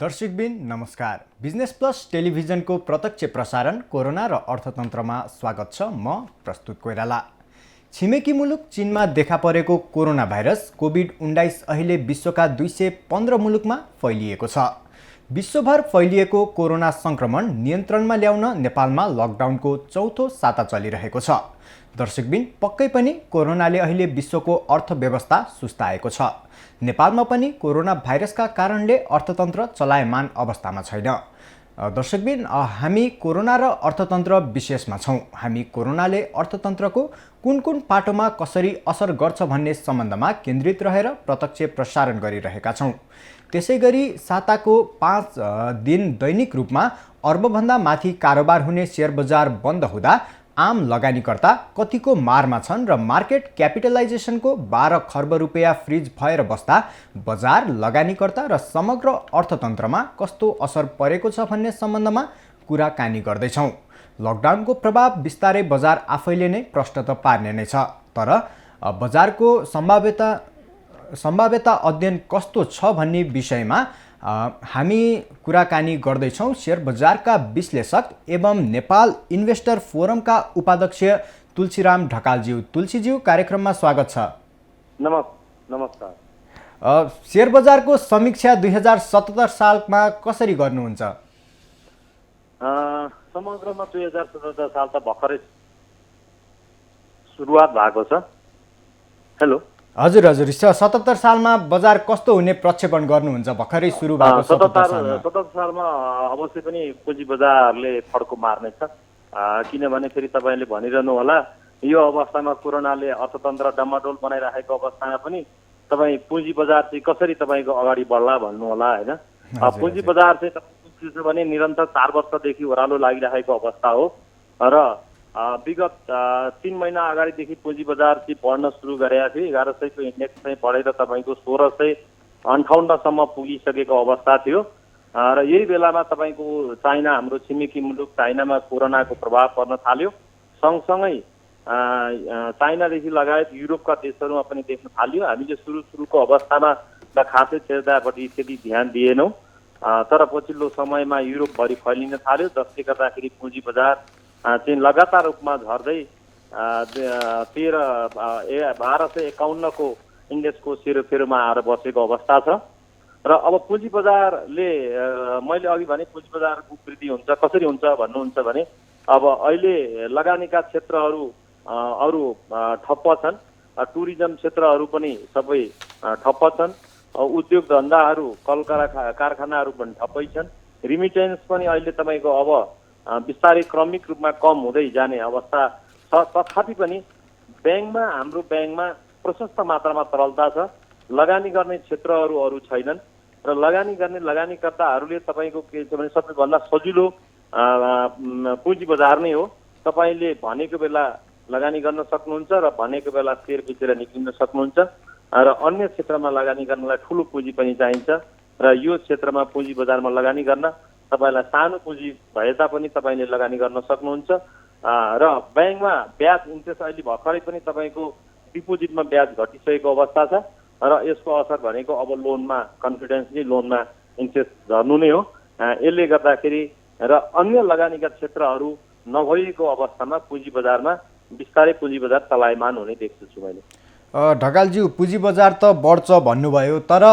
दर्शकबिन नमस्कार। Business plus टेलिभिजनको प्रत्यक्ष प्रसारण कोरोना र अर्थतन्त्रमा स्वागत छ। म प्रस्तुत कोइराला। छिमेकी मुलुक चीनमा देखा परेको कोरोना भाइरस कोभिड-19 अहिले विश्वका 215 मुलुकमा फैलिएको छ। विश्वभर फैलिएको कोरोना संक्रमण नियन्त्रणमा ल्याउन नेपालमा लकडाउनको चौथो साता चलिरहेको छ। दर्शकबिन पक्कै पनि कोरोनाले अहिले विश्वको अर्थव्यवस्था सुस्ताएको छ। नेपालमा पनि कोरोना भाइरसका कारणले अर्थतन्त्र चलायमान अवस्थामा छैन। दर्शकबिन हामी कोरोना र अर्थतन्त्र विशेषमा छौँ। हामी कोरोनाले अर्थतन्त्रको कुन कुन पाटोमा कसरी असर गर्छ भन्ने सम्बन्धमा केन्द्रित रहेर प्रत्यक्ष प्रसारण गरिरहेका छौँ। त्यसैगरी साताको 5 दिन दैनिक रूपमा अर्बभन्दा माथि कारोबार हुने शेयर बजार बन्द हुँदा आम लगानीकर्ता कतिको मारमा छन् र मार्केट क्यापिटलाइजेसनको 12 खर्ब रुपियाँ फ्रिज भएर बस्दा बजार लगानीकर्ता र समग्र अर्थतन्त्रमा कस्तो असर परेको छ भन्ने सम्बन्धमा कुराकानी गर्दैछौँ। लकडाउनको प्रभाव बिस्तारै बजार आफैले नै प्रश्न त पार्ने नै छ, तर बजारको सम्भाव्यता अध्ययन कस्तो छ भन्ने विषयमा हामी कुराकानी गर्दैछौँ। शेयर बजारका विश्लेषक एवं नेपाल इन्भेस्टर फोरमका उपाध्यक्ष तुलसीराम ढकालज्यू। तुलसीज्यू, कार्यक्रममा स्वागत छ। नमस्कार। शेयर बजारको समीक्षा 2077 सालमा कसरी गर्नुहुन्छ? समग्रमा 2077 साल त भर्खरै सुरुवात भएको छ। हेलो। हजुर 77 सालमा बजार कस्तो हुने प्रक्षेपण गर्नुहुन्छ? भर्खरै सुरु भएको 77 सालमा अवश्य पनि पुँजी बजारले फड्को मार्नेछ। किनभने फेरि तपाईँले भनिरहनु होला, यो अवस्थामा कोरोनाले अर्थतन्त्र डमाडोल बनाइराखेको अवस्थामा पनि तपाईँ पुँजी बजार चाहिँ कसरी तपाईँको अगाडि बढ्ला भन्नु होला होइन। पुँजी बजार चाहिँ के छ भने निरन्तर 4 वर्षदेखि ओह्रालो लागिरहेको अवस्था हो र विगत 3 महिना अगाडिदेखि पुँजी बजार चाहिँ बढ्न सुरु गरेका थियो। 1100 को इन्डेक्स चाहिँ बढेर तपाईँको 1658 सम्म पुगिसकेको अवस्था थियो र यही बेलामा तपाईँको चाइना, हाम्रो छिमेकी मुलुक चाइनामा कोरोनाको प्रभाव पर्न थाल्यो। सँगसँगै चाइनादेखि लगायत युरोपका देशहरूमा पनि देख्न थाल्यो। हामीले सुरुको अवस्थामा त खासै चेर्दापट्टि त्यति ध्यान दिएनौँ, तर पछिल्लो समयमा युरोपभरि फैलिन थाल्यो, जसले गर्दाखेरि पुँजी बजार चाहिँ लगातार रूपमा झर्दै 1251 को इन्डेक्सको सेरोफेरोमा आएर बसेको अवस्था छ। र अब पुँजी बजारले मैले अघि भने पुँजी बजारको वृद्धि हुन्छ कसरी हुन्छ भन्नुहुन्छ भने अब अहिले लगानीका क्षेत्रहरू अरू ठप्प छन्। टुरिज्म क्षेत्रहरू पनि सबै ठप्प छन्। उद्योग धन्दाहरू, कल कारखानाहरू पनि ठप्पै छन्। रिमिटेन्स पनि अहिले तपाईँको अब बिस्तारै क्रमिक रूपमा कम हुँदै जाने अवस्था छ। तथापि पनि हाम्रो ब्याङ्कमा प्रशस्त मात्रामा तरलता छ। लगानी गर्ने क्षेत्रहरू अरू छैनन् र लगानी गर्ने लगानीकर्ताहरूले तपाईँको के छ भने सबैभन्दा सजिलो पुँजी बजार नै हो। तपाईँले भनेको बेला लगानी गर्न सक्नुहुन्छ र भनेको बेला शेयर बेचेर निक्लिन सक्नुहुन्छ र अन्य क्षेत्रमा लगानी गर्नलाई ठुलो पुँजी पनि चाहिन्छ र यो क्षेत्रमा पुँजी बजारमा लगानी गर्न तपाईँलाई सानो पुँजी भए तापनि तपाईँले लगानी गर्न सक्नुहुन्छ र ब्याङ्कमा ब्याज इन्ट्रेस्ट अहिले भर्खरै पनि तपाईँको डिपोजिटमा ब्याज घटिसकेको अवस्था छ र यसको असर भनेको अब लोनमा कन्फिडेन्सली लोनमा इन्ट्रेस्ट झर्नु नै हो। यसले गर्दाखेरि र अन्य लगानीका क्षेत्रहरू नभएको अवस्थामा पुँजी बजारमा बिस्तारै पुँजी बजार चलायमान हुने देख्छु मैले। ढकालज्यू, पुँजी बजार त बढ्छ भन्नुभयो, तर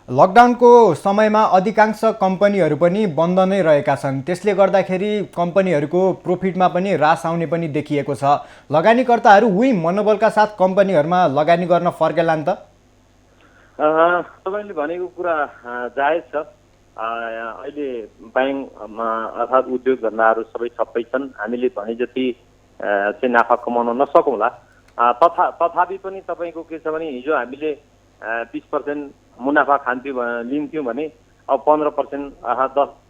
लकडाउनको समयमा अधिकांश कम्पनीहरू पनि बन्द नै रहेका छन्। त्यसले गर्दाखेरि कम्पनीहरूको प्रोफिटमा पनि ह्रास आउने पनि देखिएको छ। लगानीकर्ताहरू उही मनोबलका साथ कम्पनीहरूमा लगानी गर्न फर्केलान् त? तपाईँले भनेको कुरा जायज छ। अहिले ब्याङ्कमा अर्थात् उद्योग धन्दाहरू सबै ठप्पै छन्। हामीले भने जति चाहिँ नाफा कमाउन नसकौँला, तथापि पनि तपाईँको के छ भने हिजो हामीले 20% मुनाफा लिन्थ्यौँ भने अब 15%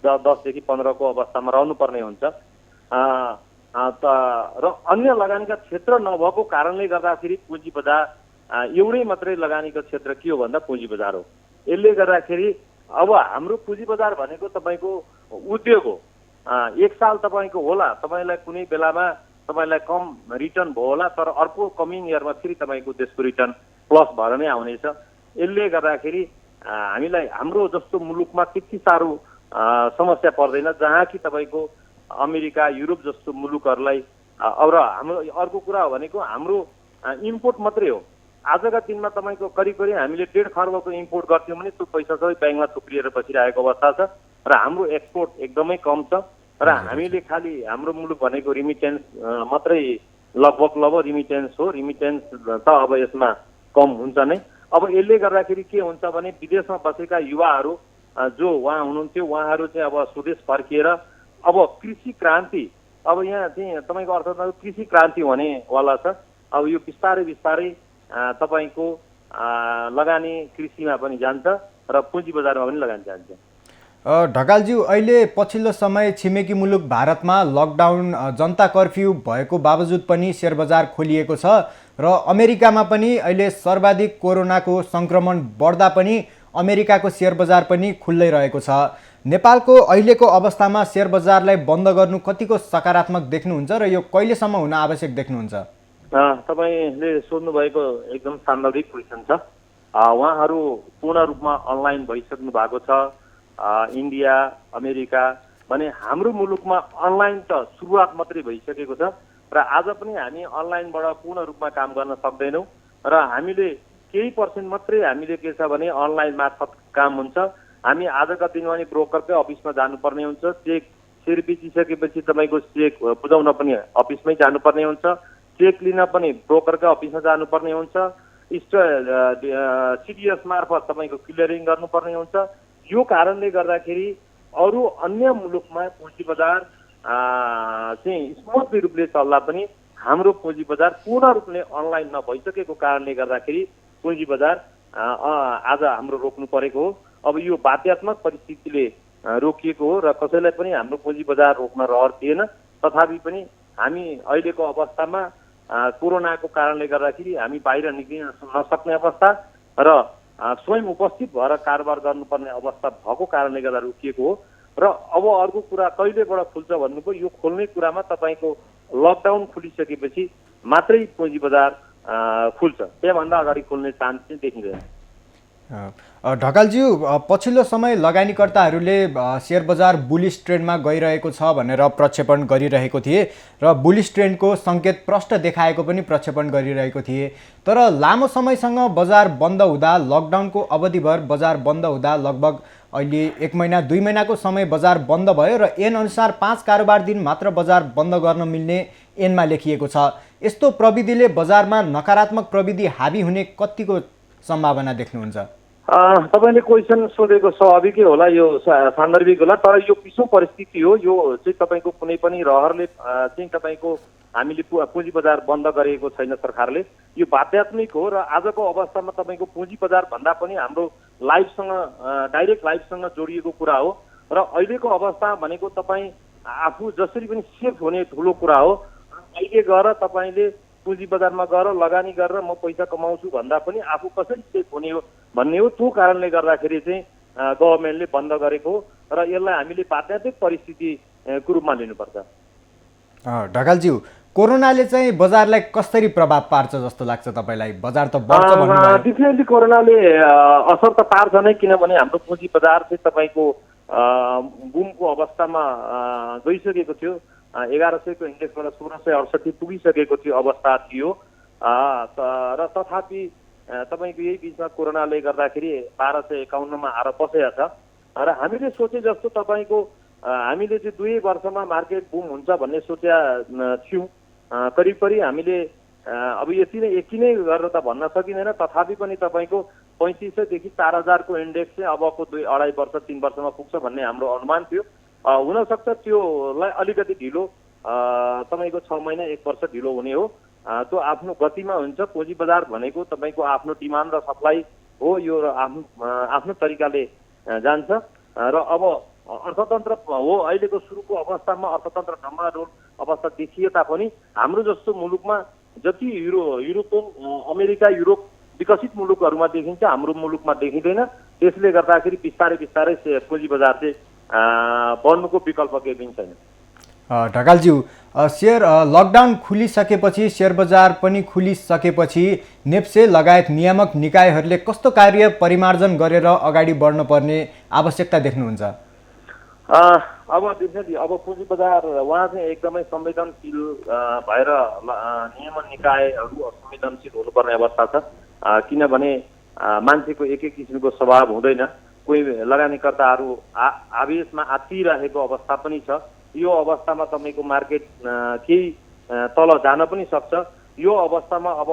10 देखि 15 को अवस्थामा रहनुपर्ने हुन्छ। र अन्य लगानीका क्षेत्र नभएको कारणले गर्दाखेरि पुँजी बजार एउटै मात्रै लगानीको क्षेत्र के हो भन्दा पुँजी बजार हो। यसले गर्दाखेरि अब हाम्रो पुँजी बजार भनेको तपाईँको उद्योग हो। 1 साल तपाईँको होला, तपाईँलाई कुनै बेलामा तपाईँलाई कम रिटर्न भयो होला, तर अर्को कमिङ इयरमा फेरि तपाईँको त्यसको रिटर्न प्लस भएर नै आउनेछ। यसले गर्दाखेरि हामीलाई हाम्रो जस्तो मुलुकमा त्यति साह्रो समस्या पर्दैन, जहाँ कि तपाईँको अमेरिका युरोप जस्तो मुलुकहरूलाई अब र हाम्रो अर्को कुरा हो भनेको हाम्रो इम्पोर्ट मात्रै हो। आजका दिनमा तपाईँको करिब करिब हामीले 1.5 खर्बको इम्पोर्ट गर्थ्यौँ भने त्यो पैसा सबै ब्याङ्कमा थुप्रिएर बसिरहेको अवस्था छ र हाम्रो एक्सपोर्ट एकदमै कम छ र हामीले खालि हाम्रो मुलुक भनेको रिमिटेन्स मात्रै लगभग रिमिटेन्स हो। रिमिटेन्स त अब यसमा कम हुन्छ नै। अब यसले गर्दाखेरि के हुन्छ भने विदेशमा बसेका युवाहरू जो उहाँ हुनुहुन्थ्यो उहाँहरू चाहिँ अब स्वदेश फर्किएर अब कृषि क्रान्ति, अब यहाँ चाहिँ तपाईँको अर्थमा कृषि क्रान्ति हुनेवाला छ। अब यो बिस्तारै बिस्तारै तपाईँको लगानी कृषिमा पनि जान्छ र पुँजी बजारमा पनि लगानी जान्छ। ढकालज्यू, अहिले पछिल्लो समय छिमेकी मुलुक भारतमा लकडाउन जनता कर्फ्यू भएको बावजुद पनि सेयर बजार खोलिएको छ र अमेरिकामा पनि अहिले सर्वाधिक कोरोनाको सङ्क्रमण बढ्दा पनि अमेरिकाको सेयर बजार पनि खुल्लै रहेको छ। नेपालको अहिलेको अवस्थामा सेयर बजारलाई बन्द गर्नु कतिको सकारात्मक देख्नुहुन्छ र यो कहिलेसम्म हुन आवश्यक देख्नुहुन्छ? तपाईँले सोध्नुभएको एकदम सान्दर्भिक क्वेसन छ। उहाँहरू पूर्ण रूपमा अनलाइन भइसक्नु भएको छ। इन्डिया, अमेरिका भने हाम्रो मुलुकमा अनलाइन त सुरुवात मात्रै भइसकेको छ र आज पनि हामी अनलाइनबाट पूर्ण रूपमा काम गर्न सक्दैनौँ र हामीले केही पर्सेन्ट मात्रै हामीले के छ भने अनलाइन मार्फत काम हुन्छ। हामी आजका दिनमा पनि ब्रोकरकै अफिसमा जानुपर्ने हुन्छ। चेक सेयर बेचिसकेपछि तपाईँको चेक बुझाउन पनि अफिसमै जानुपर्ने हुन्छ। चेक लिन पनि ब्रोकरकै अफिसमा जानुपर्ने हुन्छ। सिडिएस मार्फत तपाईँको क्लियरिङ गर्नुपर्ने हुन्छ। यो कारणले गर्दाखेरि अरू अन्य मुलुकमा पुँजी बजार चाहिँ स्मुथली रूपले चल्दा पनि हाम्रो पुँजी बजार पूर्ण रूपले अनलाइन नभइसकेको कारणले गर्दाखेरि पुँजी बजार आज हाम्रो रोक्नु परेको हो। अब यो बाध्यात्मक परिस्थितिले रोकिएको हो र कसैलाई पनि हाम्रो पुँजी बजार रोक्न रहर थिएन। तथापि पनि हामी अहिलेको अवस्थामा कोरोनाको कारणले गर्दाखेरि हामी बाहिर निक्लिन नसक्ने अवस्था र स्वयं उपस्थित भएर कारोबार गर्नुपर्ने अवस्था भएको कारणले गर्दा रोकिएको हो। र अब अर्को कुरा कहिलेबाट खुल्छ भन्नुभयो, यो खोल्ने कुरामा तपाईँको लकडाउन खुलिसकेपछि मात्रै पुँजी बजार खुल्छ, त्यहाँभन्दा अगाडि खोल्ने चान्स चाहिँ देखिँदैन। ढकालज्यू, पछिल्लो समय लगानीकर्ताहरूले सेयर बजार बुलिस ट्रेन्डमा गइरहेको छ भनेर प्रक्षेपण गरिरहेको थिए र बुलिस ट्रेन्डको सङ्केत प्रष्ट देखाएको पनि प्रक्षेपण गरिरहेको थिए। तर लामो समयसँग बजार बन्द हुँदा, लकडाउनको अवधिभर बजार बन्द हुँदा लगभग अहिले 1 महिना 2 महिनाको समय बजार बन्द भयो र ऐन अनुसार 5 कारोबार दिन मात्र बजार बन्द गर्न मिल्ने ऐनमा लेखिएको छ। यस्तो प्रविधिले बजारमा नकारात्मक प्रविधि हाबी हुने कतिको सम्भावना देख्नुहुन्छ? तपाईँले क्वेसन सोधेको स्वाभाविकै होला, यो सान्दर्भिक होला, तर यो विश्व परिस्थिति हो। यो चाहिँ तपाईँको कुनै पनि रहरले चाहिँ तपाईँको हामीले पुँजी बजार बन्द गरेको छैन सरकारले, यो बाध्यात्मिक हो। र आजको अवस्थामा तपाईँको पुँजी बजार भन्दा पनि हाम्रो लाइफसँग डाइरेक्ट लाइफसँग जोडिएको कुरा हो र अहिलेको अवस्था भनेको तपाईँ आफू जसरी पनि सेफ हुने ठुलो कुरा हो। अहिले गएर तपाईँले पुँजी बजारमा गएर लगानी गरेर म पैसा कमाउँछु भन्दा पनि आफू कसरी सेफ हुने हो भन्ने हो। त्यो कारणले गर्दाखेरि चाहिँ गभर्मेन्टले बन्द गरेको हो र यसलाई हामीले बाध्यात्मक परिस्थितिको रूपमा लिनुपर्छ। ढकालज्यू, कोरोनाले चाहिँ बजारलाई कसरी प्रभाव पार्छ जस्तो लाग्छ तपाईँलाई? बजार त बढ्छ भन्नुभयो। डेफिनेटली कोरोनाले असर त पार्छ नै, किनभने हाम्रो पुँजी बजार चाहिँ तपाईँको बुमको अवस्थामा गइसकेको थियो। 1100 को इन्डेक्सबाट 1668 पुगिसकेको थियो अवस्था थियो र तथापि तपाईँको यही बिचमा कोरोनाले गर्दाखेरि 1251 मा आएर बसेको छ र हामीले सोचे जस्तो तपाईँको हामीले चाहिँ 2 वर्षमा मार्केट बुम हुन्छ भन्ने सोचेका थियौँ। करिब करिब हामीले अब यति नै एकी नै गरेर त भन्न सकिँदैन, तथापि पनि तपाईँको 3500 देखि 4000 को इन्डेक्स चाहिँ अबको 2-2.5 वर्ष 3 वर्षमा पुग्छ भन्ने हाम्रो अनुमान थियो। हुनसक्छ त्योलाई अलिकति ढिलो तपाईँको 6 महिना 1 वर्ष ढिलो हुने हो। त्यो आफ्नो गतिमा हुन्छ। पुँजी बजार भनेको तपाईँको आफ्नो डिमान्ड र सप्लाई हो, यो आफ्नो तरिकाले जान्छ र अब अर्थतन्त्र हो अहिलेको सुरुको अवस्थामा अर्थतन्त्र डमाडोल अवस्था देखिए तापनि हाम्रो जस्तो मुलुकमा जति युरोपियन अमेरिका युरोप विकसित मुलुकहरूमा देखिन्छ हाम्रो मुलुकमा देखिँदैन। त्यसले गर्दाखेरि बिस्तारै बिस्तारै पुँजी बजार चाहिँ बढ्नुको विकल्प केही पनि छैन। ढकालज्यू, लकडाउन खुलिसकेपछि सेयर बजार पनि खुलिसकेपछि नेप्से लगायत नियामक निकायहरूले कस्तो कार्य परिमार्जन गरेर अगाडि बढ्नुपर्ने आवश्यकता देख्नुहुन्छ? अब डेफिनेटली अब पुँजी बजार उहाँ चाहिँ एकदमै संवेदनशील भएर नियमन निकायहरू संवेदनशील हुनुपर्ने अवस्था छ। किनभने मान्छेको एक किसिमको स्वभाव हुँदैन, कोही लगानीकर्ताहरू आवेशमा आत्तिरहेको अवस्था पनि छ। यो अवस्थामा तपाईँको मार्केट केही तल जान पनि सक्छ। यो अवस्थामा अब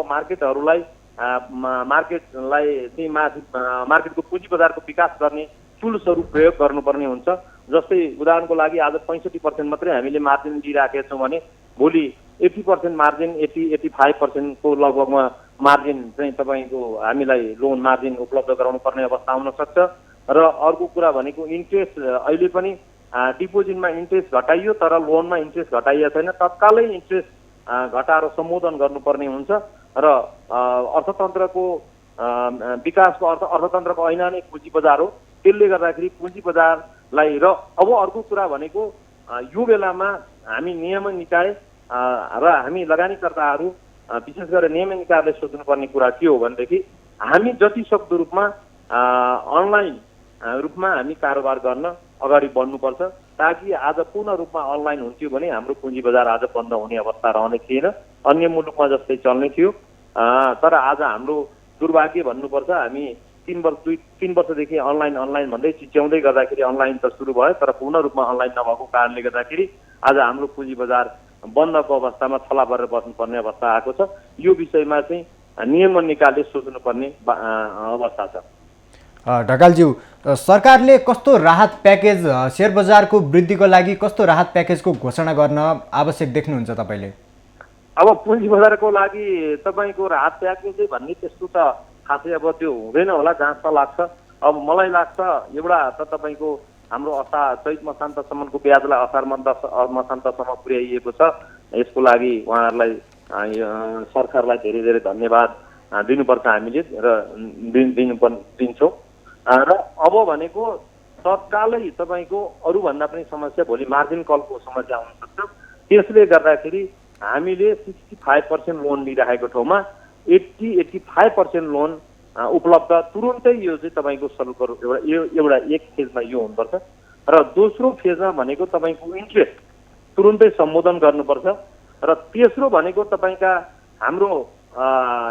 मार्केटलाई चाहिँ मार्केटको पुँजी बजारको विकास गर्ने टुल्सहरू प्रयोग गर्नुपर्ने हुन्छ। जस्तै उदाहरणको लागि आज 65% मात्रै हामीले मार्जिन लिइराखेका छौँ भने भोलि 80% मार्जिन 85%को लगभगमा मार्जिन चाहिँ तपाईँको हामीलाई लोन मार्जिन उपलब्ध गराउनु पर्ने अवस्था आउन सक्छ। र अर्को कुरा भनेको इन्ट्रेस्ट अहिले पनि डिपोजिटमा इन्ट्रेस्ट घटाइयो तर लोनमा इन्ट्रेस्ट घटाइएको छैन। तत्कालै इन्ट्रेस्ट घटाएर सम्बोधन गर्नुपर्ने हुन्छ र अर्थतन्त्रको विकासको अर्थतन्त्रको ऐना नै पुँजी बजार हो। त्यसले गर्दाखेरि पुँजी बजारलाई र अब अर्को कुरा भनेको यो बेलामा हामी नियमन निकाय र हामी लगानीकर्ताहरू विशेष गरेर नियमन निकायले सोच्नुपर्ने कुरा के हो भनेदेखि हामी जति सक्दो रूपमा अनलाइन रूपमा हामी कारोबार गर्न अगाडि बढ्नुपर्छ, ताकि आज पूर्ण रूपमा अनलाइन हुन्थ्यो भने हाम्रो पुँजी बजार आज बन्द हुने अवस्था रहने थिएन, अन्य मुलुकमा जस्तै चल्ने थियो। तर आज हाम्रो दुर्भाग्य भन्नुपर्छ, हामी 3 वर्षदेखि अनलाइन भन्दै चिच्याउँदै गर्दाखेरि अनलाइन त सुरु भयो तर पूर्ण रूपमा अनलाइन नभएको कारणले गर्दाखेरि आज हाम्रो पुँजी बजार बन्दको अवस्थामा थला परेर बस्नुपर्ने अवस्था आएको छ। यो विषयमा चाहिँ नियमन निकायले सोच्नुपर्ने अवस्था छ। ढकालज्यू, सरकारले कस्तो राहत प्याकेज सेयर बजारको वृद्धिको लागि कस्तो राहत प्याकेजको घोषणा गर्न आवश्यक देख्नुहुन्छ तपाईँले? अब पुँजी बजारको लागि तपाईँको राहत प्याकेज भन्ने त्यस्तो त खासै अब त्यो हुँदैन होला जहाँसम्म लाग्छ। अब मलाई लाग्छ एउटा त तपाईँको हाम्रो चैत मसान्तसम्मको ब्याजलाई असार मसान्तसम्म पुर्याइएको छ। यसको लागि उहाँहरूलाई सरकारलाई धेरै धेरै धन्यवाद दिनुपर्छ हामीले र दिन्छौँ। र अब भनेको तत्कालै तपाईँको अरूभन्दा पनि समस्या भोलि मार्जिन कलको समस्या आउन सक्छ। त्यसले गर्दाखेरि हामीले 65% लोन लिइराखेको ठाउँमा 85% लोन उपलब्ध तुरुन्तै यो चाहिँ तपाईँको एउटा एक फेजमा यो हुनुपर्छ। र दोस्रो फेजमा भनेको तपाईँको इन्ट्रेस्ट तुरुन्तै सम्बोधन गर्नुपर्छ। र तेस्रो भनेको तपाईँका हाम्रो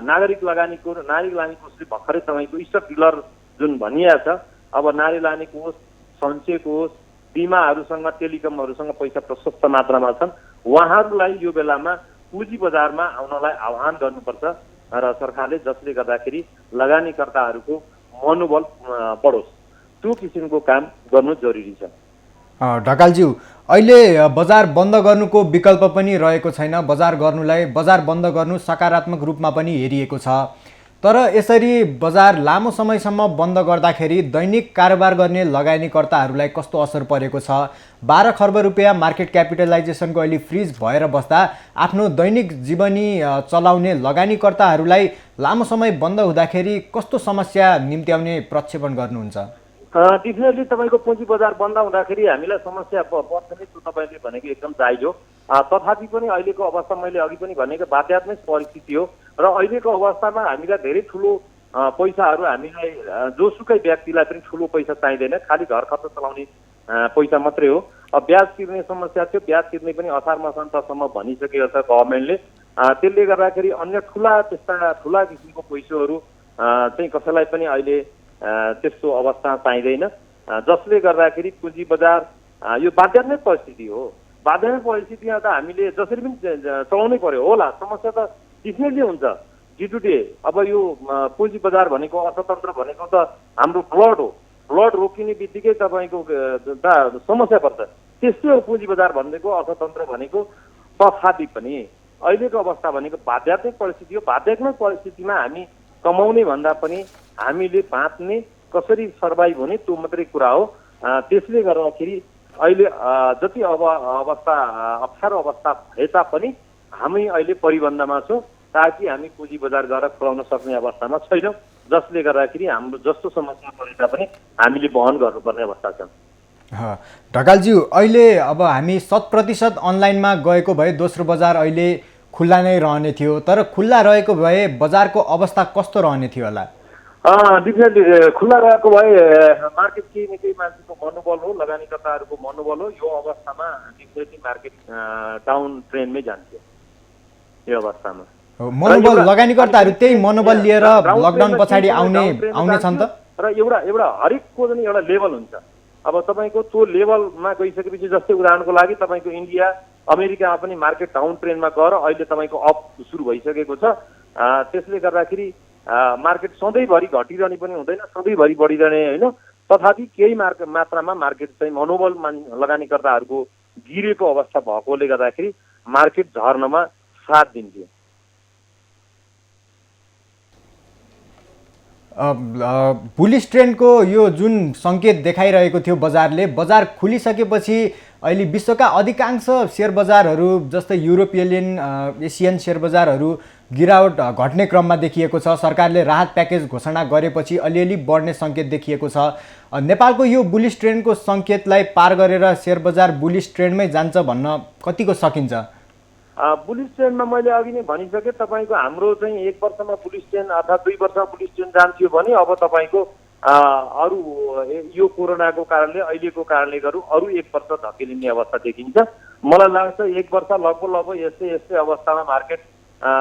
नागरिक लगानी कोषले भर्खरै तपाईँको स्टक डिलर जुन भनिएको छ, अब नारी लाने कोष, सञ्चय कोष, बिमाहरूसँग टेलिकमहरूसँग पैसा प्रशस्त मात्रामा छन्, उहाँहरूलाई यो बेलामा पुँजी बजारमा आउनलाई आह्वान गर्नुपर्छ र सरकारले जसले गर्दाखेरि लगानीकर्ताहरूको मनोबल बढोस् त्यो किसिमको काम गर्नु जरुरी छ। ढकालज्यू, अहिले बजार बन्द गर्नुको विकल्प पनि रहेको छैन। बजार बन्द गर्नु सकारात्मक रूपमा पनि हेरिएको छ। तर यसरी बजार लामो समयसम्म बन्द गर्दाखेरि दैनिक कारोबार गर्ने लगानीकर्ताहरूलाई कस्तो असर परेको छ? 12 खर्ब रुपियाँ मार्केट क्यापिटलाइजेसनको अहिले फ्रिज भएर बस्दा आफ्नो दैनिक जीवनी चलाउने लगानीकर्ताहरूलाई लामो समय बन्द हुँदाखेरि कस्तो समस्या निम्त्याउने प्रक्षेपण गर्नुहुन्छ? डेफिनेटली तपाईँको पुँजी बजार बन्द हुँदाखेरि हामीलाई समस्या पर्छ नै, त्यो तपाईँले भनेको एकदम जायज हो। तथापि पनि अहिलेको अवस्था मैले अघि पनि भनेको बाध्यात्मक परिस्थिति हो र अहिलेको अवस्थामा हामीलाई धेरै ठुलो पैसाहरू हामीलाई जोसुकै व्यक्तिलाई पनि ठुलो पैसा चाहिँदैन, खालि घर खर्च चलाउने पैसा मात्रै हो। अब ब्याज तिर्ने समस्या थियो, ब्याज तिर्ने पनि असार मसान्तसम्म भनिसकेको छ गभर्मेन्टले। त्यसले गर्दाखेरि अन्य ठुला किसिमको पैसाहरू चाहिँ कसैलाई पनि अहिले त्यस्तो अवस्था चाहिँदैन, जसले गर्दाखेरि पुँजी बजार यो बाध्यात्मक परिस्थिति हो। बाध्यात्मक परिस्थितिमा त हामीले जसरी पनि चलाउनै पर्यो होला, समस्या त डेफिनेटली हुन्छ डे टु डे। अब यो पुँजी बजार भनेको अर्थतन्त्र भनेको त हाम्रो ब्लड हो, ब्लड रोकिने बित्तिकै तपाईँको समस्या पर्छ। त्यस्तै हो पुँजी बजार भनेको, अर्थतन्त्र भनेको। तथापि पनि अहिलेको अवस्था भनेको बाध्यात्मक परिस्थिति हो। बाध्यात्मक परिस्थितिमा हामी कमाउने भन्दा पनि हामीले बाँच्ने, कसरी सर्भाइभ हुने त्यो मात्रै कुरा हो। त्यसले गर्दाखेरि अहिले जति अप्ठ्यारो अवस्था भए तापनि हामी अहिले परिबन्धमा छौँ, ताकि हामी पुँजी बजार गएर खुलाउन सक्ने अवस्थामा छैनौँ, जसले गर्दाखेरि हाम्रो जस्तो समस्या परे तापनि हामीले वहन गर्नुपर्ने अवस्था छ। ढकालज्यू, अहिले अब हामी 100% अनलाइनमा गएको भए दोस्रो बजार अहिले खुल्ला नै रहने थियो, तर खुल्ला रहेको भए बजारको अवस्था कस्तो रहने थियो होला? डिफिनेटली खुल्ला रहेको भए मार्केट केही न केही मान्छेको मनोबल हो, लगानीकर्ताहरूको मनोबल हो। यो अवस्थामा डिफिनेटली मार्केट डाउन ट्रेन्डमै जान्थ्यो यो अवस्थामा। मनोबल लगानीकर्ताहरू त्यही मनोबल लिएर लकडाउन पछाडि आउने छन् त। र एउटा हरेकको पनि एउटा लेभल हुन्छ। अब तपाईँको त्यो लेभलमा गइसकेपछि, जस्तै उदाहरणको लागि तपाईँको इन्डिया अमेरिकामा पनि मार्केट डाउन ट्रेन्डमा गएर अहिले तपाईँको अप सुरु भइसकेको छ। त्यसले गर्दाखेरि मार्केट सधैँभरि घटिरहने पनि हुँदैन, सधैँभरि बढिरहने होइन। तथापि केही मात्रामा मार्केट चाहिँ मनोबल लगानीकर्ताहरूको गिरेको अवस्था भएकोले गर्दाखेरि मार्केट झर्नमा साथ दिन्थ्यो। बुलिस ट्रेन्डको यो जुन सङ्केत देखाइरहेको थियो बजारले, बजार खुलिसकेपछि अहिले विश्वका अधिकांश सेयर बजारहरू जस्तै युरोपियन एसियन सेयर बजारहरू गिरावट घट्ने क्रममा देखिएको छ। सरकारले राहत प्याकेज घोषणा गरेपछि अलिअलि बढ्ने सङ्केत देखिएको छ। नेपालको यो बुलिस ट्रेन्डको सङ्केतलाई पार गरेर सेयर बजार बुलिस ट्रेन्डमै जान्छ भन्न कतिको सकिन्छ? बुलिस ट्रेन्डमा मैले अघि नै भनिसकेँ तपाईँको हाम्रो चाहिँ 1 वर्षमा बुलिस ट्रेन्ड अथवा 2 वर्षमा बुलिस ट्रेन्ड जान्थ्यो भने अब तपाईँको अरू यो कोरोनाको कारणले, अहिलेको कारणले गर्दा अरू 1 वर्ष धकेलिने अवस्था देखिन्छ। मलाई लाग्छ 1 वर्ष लगभग यस्तै अवस्थामा मार्केट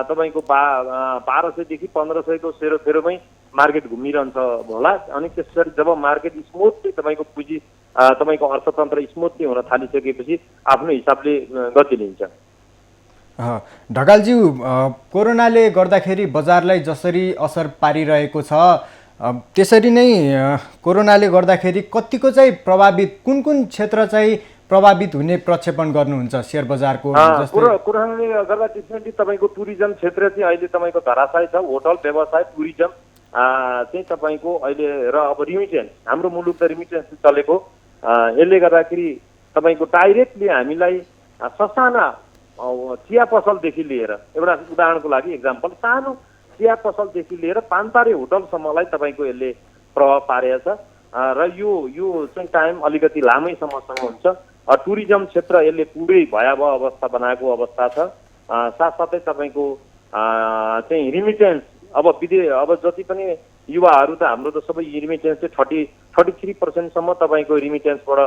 तपाईँको 1200 देखि 1500 को सेरोफेरोमै मार्केट घुमिरहन्छ होला। अनि त्यसरी जब मार्केट स्मुथली तपाईँको पुँजी तपाईँको अर्थतन्त्र स्मुथली हुन थालिसकेपछि आफ्नो हिसाबले गति लिन्छ। ढकालज्यू, कोरोनाले गर्दाखेरि बजारलाई जसरी असर पारिरहेको छ त्यसरी नै कोरोनाले गर्दाखेरि कतिको चाहिँ प्रभावित, कुन क्षेत्र चाहिँ प्रभावित हुने प्रक्षेपण गर्नुहुन्छ सेयर बजारको? कोरोनाले गर्दा डेफिनेटली तपाईँको टुरिज्म क्षेत्र चाहिँ अहिले तपाईँको धराशायी छ। होटल व्यवसाय, टुरिज्म चाहिँ तपाईँको अहिले, र अब रिमिटेन्स, हाम्रो मुलुक त रिमिटेन्स चलेको, यसले गर्दाखेरि तपाईँको डाइरेक्टली हामीलाई ससाना चिया पसलदेखि लिएर, एउटा उदाहरणको लागि इक्जाम्पल, सानो चिया पसलदेखि लिएर पानतारे होटलसम्मलाई तपाईँको यसले प्रभाव पारेको छ। र यो चाहिँ टाइम अलिकति लामै समयसम्म हुन्छ। टुरिज्म क्षेत्र यसले पुरै भयावह अवस्था बनाएको अवस्था छ। साथसाथै तपाईँको चाहिँ रिमिटेन्स, अब जति पनि युवाहरू त हाम्रो त सबै रिमिटेन्स चाहिँ 33% तपाईँको रिमिटेन्सबाट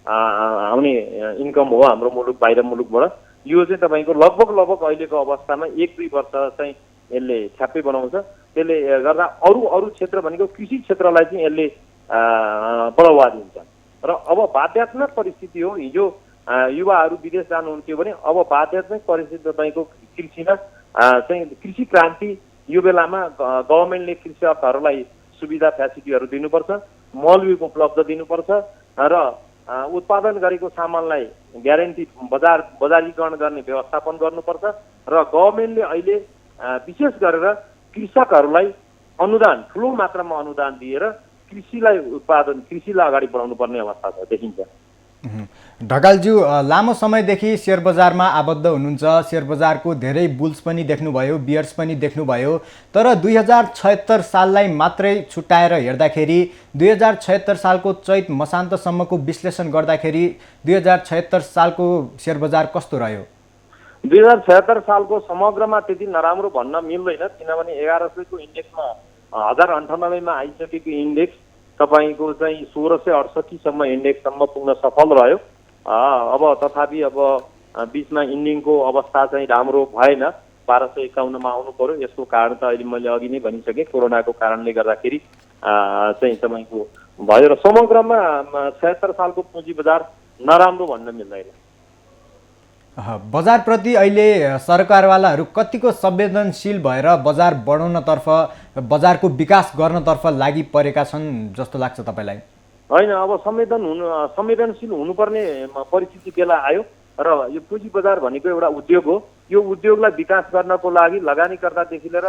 आउने इन्कम हो हाम्रो मुलुक, बाहिर मुलुकबाट। यो चाहिँ तपाईँको लगभग अहिलेको अवस्थामा 1-2 वर्ष चाहिँ यसले छ्याप्पै बनाउँछ। त्यसले गर्दा अरू क्षेत्र भनेको कृषि क्षेत्रलाई चाहिँ यसले बढावा दिन्छ। र अब बाध्यात्मक परिस्थिति हो। हिजो युवाहरू विदेश जानुहुन्थ्यो भने अब बाध्यात्मक परिस्थिति तपाईँको कृषिमा चाहिँ कृषि क्रान्ति, यो बेलामा गभर्मेन्टले कृषकहरूलाई सुविधा फेसिलिटीहरू दिनुपर्छ, मल उपलब्ध दिनुपर्छ र उत्पादन गरेको सामानलाई ग्यारेन्टी बजारीकरण गर्ने व्यवस्थापन गर्नुपर्छ। र गभर्मेन्टले अहिले विशेष गरेर कृषकहरूलाई अनुदान, ठुलो मात्रामा अनुदान दिएर कृषिलाई अगाडि बढाउनु पर्ने अवस्था छ देखिन्छ। ढकालज्यू, लामो समयदेखि सेयर बजारमा आबद्ध हुनुहुन्छ, सेयर बजारको धेरै बुल्स पनि देख्नुभयो, बियर्स पनि देख्नुभयो, तर 2076 साललाई मात्रै छुट्याएर हेर्दाखेरि 2076 सालको चैत मसान्तसम्मको विश्लेषण गर्दाखेरि 2076 सालको सेयर बजार कस्तो रह्यो? 2076 सालको समग्रमा त्यति नराम्रो भन्न मिल्दैन, किनभने 1100 को इन्डेक्समा 1098 मा आइसकेको इन्डेक्स तपाईँको चाहिँ 1668 सम्म इन्डेक्ससम्म पुग्न सफल रह्यो। अब तथापि अब बिचमा इन्डिङको अवस्था चाहिँ राम्रो भएन, 1251 मा आउनु पर्यो। यसको कारण त अहिले मैले अघि नै भनिसकेँ, कोरोनाको कारणले गर्दाखेरि चाहिँ तपाईँको भयो। र समग्रमा 76 सालको पुँजी बजार नराम्रो भन्न मिल्दैन। बजारप्रति अहिले सरकारवालाहरू कतिको संवेदनशील भएर बजार बढाउनतर्फ, बजारको विकास गर्नतर्फ लागि परेका छन् जस्तो लाग्छ तपाईँलाई? होइन, अब संवेदनशील हुनुपर्ने परिस्थिति बेला आयो। र यो पुँजी बजार भनेको एउटा उद्योग हो। यो उद्योगलाई विकास गर्नको लागि लगानीकर्तादेखि लिएर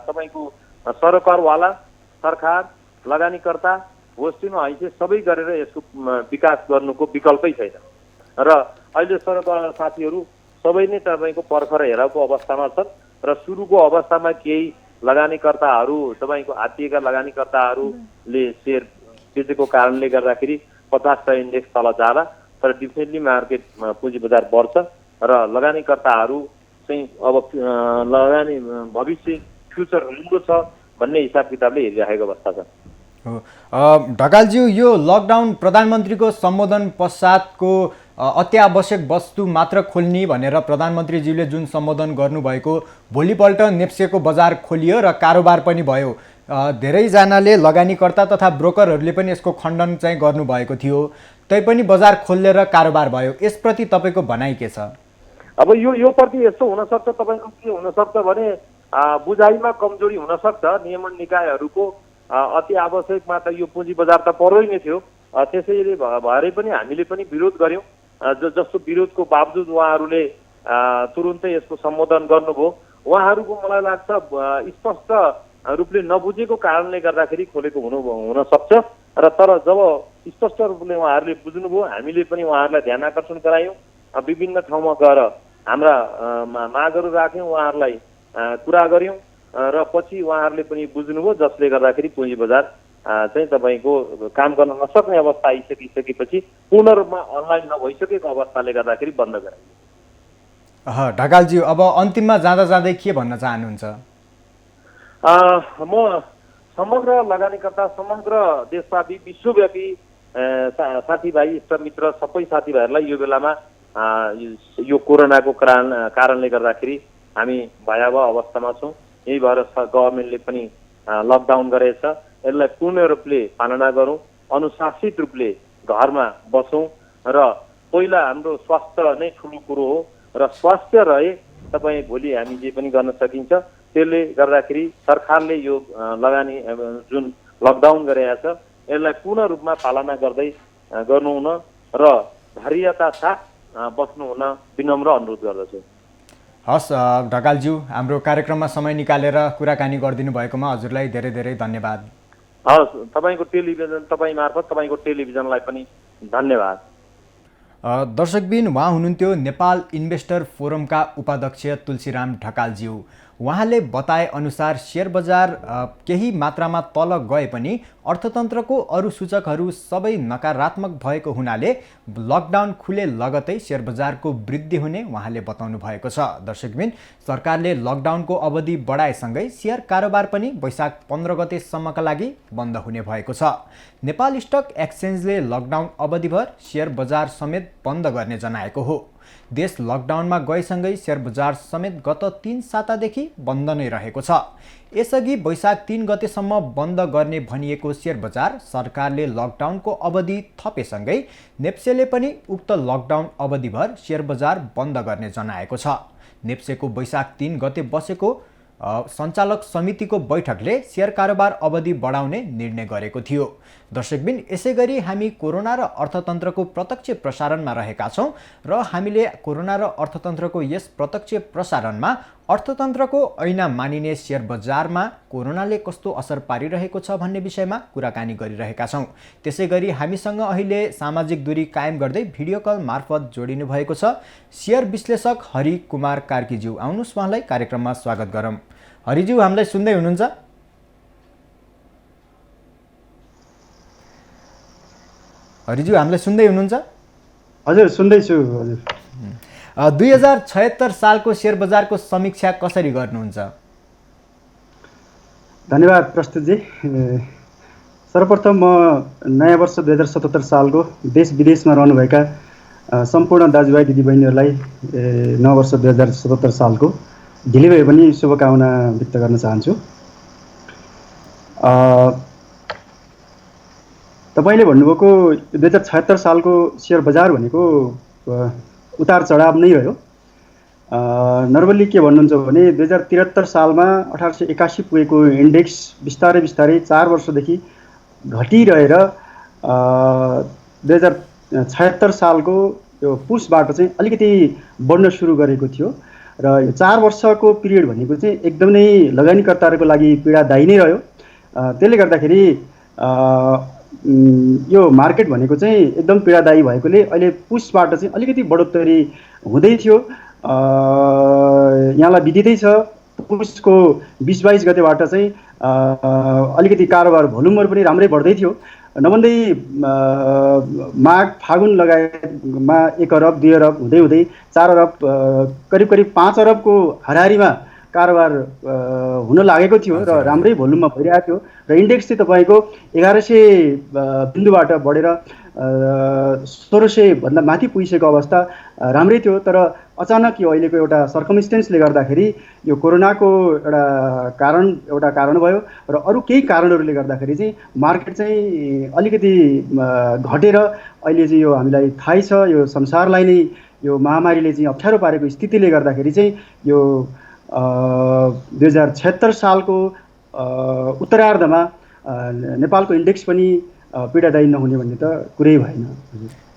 तपाईँको सरकार, लगानीकर्ता, होस्टिङ हैसियत सबै गरेर यसको विकास गर्नुको विकल्पै छैन। र अहिले सरकार साथीहरू सबै नै तपाईँको पर्खर हेराको अवस्थामा छन्। र सुरुको अवस्थामा केही लगानीकर्ताहरू, तपाईँको हातिएका लगानीकर्ताहरूले सेयर बेचेको कारणले गर्दाखेरि 50 इन्डेक्स तल जाला, तर डिफिनेटली मार्केट पुँजी बजार बढ्छ र लगानीकर्ताहरू चाहिँ अब लगानी भविष्य फ्युचर राम्रो छ भन्ने हिसाब किताबले हेरिरहेको अवस्था छ। ढकालज्यू, यो लकडाउन प्रधानमन्त्रीको सम्बोधन पश्चातको अत्यावश्यक वस्तु मात्र खोल्ने भनेर प्रधानमन्त्रीज्यूले जुन सम्बोधन गर्नुभएको, भोलिपल्ट नेप्सेको बजार खोलियो र कारोबार पनि भयो। धेरैजनाले लगानीकर्ता तथा ब्रोकरहरूले पनि यसको खण्डन चाहिँ गर्नुभएको थियो, तैपनि बजार खोलेर कारोबार भयो। यसप्रति तपाईँको भनाइ के छ? अब यो प्रति यस्तो हुनसक्छ, तपाईँको के हुनसक्छ भने बुझाइमा कमजोरी हुनसक्छ। नियमन निकायहरूको अति आवश्यकमा त यो पुँजी बजार त पर्दै नै थियो, त्यसैले भएरै पनि हामीले पनि विरोध गऱ्यौँ। जस्तो विरोधको बावजुद उहाँहरूले तुरुन्तै यसको सम्बोधन गर्नुभयो। उहाँहरूको मलाई लाग्छ स्पष्ट रूपले नबुझेको कारणले गर्दाखेरि खोलेको हुनसक्छ र तर जब स्पष्ट रूपले उहाँहरूले बुझ्नुभयो, हामीले पनि उहाँहरूलाई ध्यान आकर्षण गरायौँ। विभिन्न ठाउँमा गएर हाम्रा मागहरू राख्यौँ, उहाँहरूलाई कुरा गऱ्यौँ र पछि उहाँहरूले पनि बुझ्नुभयो, जसले गर्दाखेरि पुँजी बजार चाहिँ तपाईँको काम गर्न नसक्ने अवस्था आइसकेपछि पूर्ण रूपमा अनलाइन नभइसकेको अवस्थाले गर्दाखेरि बन्द गराइयो। ढकालज्यू, अब अन्तिममा जाँदा जाँदै के भन्न चाहनुहुन्छ? म समग्र लगानीकर्ता, समग्र देशव्यापी विश्वव्यापी साथीभाइ इष्टमित्र सबै साथीभाइहरूलाई यो बेलामा यो कोरोनाको कारणले गर्दाखेरि हामी भयावह अवस्थामा छौँ। यही भएर गभर्मेन्टले पनि लकडाउन गरेछ। यसलाई पूर्ण रूपले पालना गरौँ, अनुशासित रूपले घरमा बसौँ र पहिला हाम्रो स्वास्थ्य नै ठुलो कुरो हो र स्वास्थ्य रहे तपाईँ भोलि हामी जे पनि गर्न सकिन्छ। त्यसले गर्दाखेरि सरकारले यो लगानी जुन लकडाउन गरेका छ यसलाई पूर्ण रूपमा पालना गर्नुहुन र धैर्यता साथ बस्नुहुन विनम्र अनुरोध गर्दछु। हस् ढकालज्यू, हाम्रो कार्यक्रममा समय निकालेर कुराकानी गरिदिनु भएकोमा हजुरलाई धेरै धेरै धन्यवाद। हस्, तपाईँ मार्फत तपाईँको टेलिभिजनलाई पनि धन्यवाद। दर्शकबिन, उहाँ हुनुहुन्थ्यो नेपाल इन्भेस्टर फोरमका उपाध्यक्ष तुलसीराम ढकालज्यू। उहाँले बताए अनुसार शेयर बजार केही मात्रामा तल गए पनि अर्थतन्त्रको अरू सूचकहरू सबै नकारात्मक भएको हुनाले लकडाउन खुले लगतै शेयर बजारको वृद्धि हुने उहाँले बताउनु भएको छ। दर्शकबिन, सरकारले लकडाउनको अवधि बढाएसँगै शेयर कारोबार पनि वैशाख 15 गतेसम्मका लागि बन्द हुने भएको छ। नेपाल स्टक एक्सचेन्जले लकडाउन अवधिभर शेयर बजार समेत बन्द गर्ने जनाएको हो। देश लकडाउनमा गएसँगै शेयर बजार समेत गत 3 सातादेखि बन्द नै रहेको छ। यसअघि वैशाख 3 गतेसम्म बन्द गर्ने भनिएको शेयर बजार सरकारले लकडाउनको अवधि थपेसँगै नेप्सेले पनि उक्त लकडाउन अवधिभर शेयर बजार बन्द गर्ने जनाएको छ। नेप्सेको वैशाख 3 गते बसेको सञ्चालक समितिको बैठकले शेयर कारोबार अवधि बढाउने निर्णय गरेको थियो। दर्शकबिन, यसै गरी हामी कोरोना र अर्थतन्त्रको प्रत्यक्ष प्रसारणमा रहेका छौँ र हामीले कोरोना र अर्थतन्त्रको यस प्रत्यक्ष प्रसारणमा अर्थतन्त्रको ऐना मानिने शेयर बजारमा कोरोनाले कस्तो असर पारिरहेको छ भन्ने विषयमा कुराकानी गरिरहेका छौँ। त्यसै गरी हामीसँग अहिले सामाजिक दूरी कायम गर्दै भिडियो कल मार्फत जोडिनु भएको छ शेयर विश्लेषक हरि कुमार कार्कीज्यू। आउनुहोस् उहाँलाई कार्यक्रममा स्वागत गरौँ। हरिज्यू, हामीलाई सुन्दै हुनुहुन्छ? हरिज्यू, हामीलाई सुन्दै हुनुहुन्छ? हजुर, सुन्दैछु हजुर। 2076 सालको शेयर बजारको समीक्षा कसरी गर्नुहुन्छ? धन्यवाद प्रस्तुतजी। सर्वप्रथम म नयाँ वर्ष 2077 सालको देश विदेशमा रहनुभएका सम्पूर्ण दाजुभाइ दिदीबहिनीहरूलाई नव वर्ष 2077 सालको ढिलै भए पनि शुभकामना व्यक्त गर्न चाहन्छु। तपाईँले भन्नुभएको 2076 सालको शेयर बजार भनेको उतार चढाव नै रह्यो। नर्मल्ली के भन्नुहुन्छ भने 2073 सालमा 1881 पुगेको इन्डेक्स बिस्तारै 4 वर्षदेखि घटिरहेर 2076 सालको यो पुसबाट चाहिँ अलिकति बढ्न सुरु गरेको थियो र यो 4 वर्षको पिरियड भनेको चाहिँ एकदमै लगानीकर्ताहरूको लागि पीडादायी नै रह्यो। त्यसले गर्दाखेरि यो मार्केट भनेको चाहिँ एकदम पीडादायी भएकोले अहिले पुसबाट चाहिँ अलिकति बढोत्तरी हुँदै थियो। यहाँलाई विदितै छ पुसको 20-22 गतेबाट चाहिँ अलिकति कारोबार भोल्युमहरू पनि राम्रै बढ्दै थियो नभन्दै माघ फागुन लगायतमा 1 अरब 2 अरब हुँदै हुँदै 4 अरब करिब करिब 5 अरबको हाराहारीमा कारोबार हुन लागेको थियो र राम्रै भोल्युममा भइरहेको थियो र इन्डेक्स चाहिँ तपाईँको 1100 बिन्दुबाट बढेर 1600 भन्दा माथि पुगिसकेको अवस्था राम्रै थियो। तर अचानक यो अहिलेको एउटा सर्कमस्टेन्सले गर्दाखेरि यो कोरोनाको एउटा कारण भयो र अरू केही कारणहरूले गर्दाखेरि चाहिँ मार्केट चाहिँ अलिकति घटेर अहिले चाहिँ यो हामीलाई थाहै छ यो संसारलाई नै यो महामारीले चाहिँ अप्ठ्यारो पारेको स्थितिले गर्दाखेरि चाहिँ यो 2076 सालको उत्तरार्धमा नेपालको इन्डेक्स पनि पीडादायी नहुने भन्ने त कुरै भएन।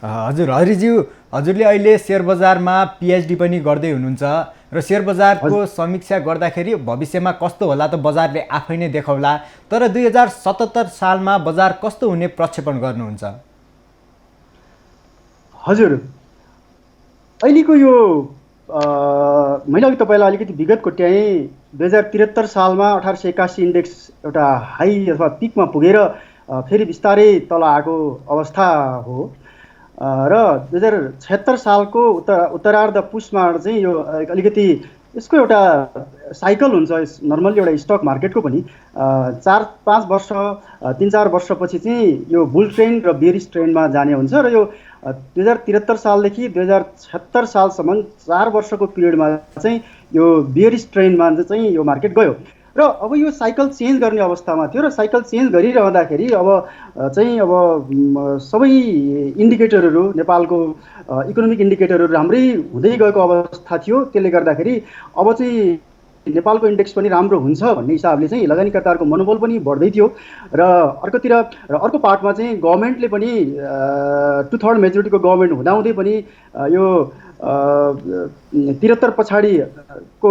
हजुर हरिज्यू, हजुरले अहिले सेयर बजारमा पिएचडी पनि गर्दै हुनुहुन्छ र सेयर बजारको समीक्षा गर्दाखेरि भविष्यमा कस्तो होला त बजारले आफै नै देखाउला, तर 2077 सालमा बजार कस्तो हुने प्रक्षेपण गर्नुहुन्छ? हजुर, अहिलेको यो मैले अघि तपाईँलाई अलिकति विगत कोट्याएँ। 2073 सालमा 1881 इन्डेक्स एउटा हाई अथवा पिकमा पुगेर फेरि बिस्तारै तल आएको अवस्था हो र 2076 सालको उत्तरार्ध पुसमा चाहिँ यो अलिकति यसको एउटा साइकल हुन्छ नर्मल्ली एउटा स्टक मार्केटको पनि 4-5 वर्ष 3-4 वर्षपछि चाहिँ यो बुल ट्रेन्ड र बेरिस ट्रेन्डमा जाने हुन्छ र यो 2073 सालदेखि 2076 सालसम्म 4 वर्षको पिरियडमा चाहिँ यो बेरिस ट्रेन्डमा चाहिँ यो मार्केट गयो र अब यो साइकल चेन्ज गर्ने अवस्थामा थियो र साइकल चेन्ज गरिरहँदाखेरि अब सबै इन्डिकेटरहरू नेपालको इकोनोमिक इन्डिकेटरहरू राम्रै हुँदै गएको अवस्था थियो। त्यसले गर्दाखेरि अब चाहिँ नेपालको इन्डेक्स पनि राम्रो हुन्छ भन्ने हिसाबले चाहिँ लगानीकर्ताहरूको मनोबल पनि बढ्दै थियो र अर्को पार्टमा चाहिँ गभर्मेन्टले पनि 2/3 मेजोरिटीको गभर्मेन्ट हुँदाहुँदै पनि यो 73 पछाडिको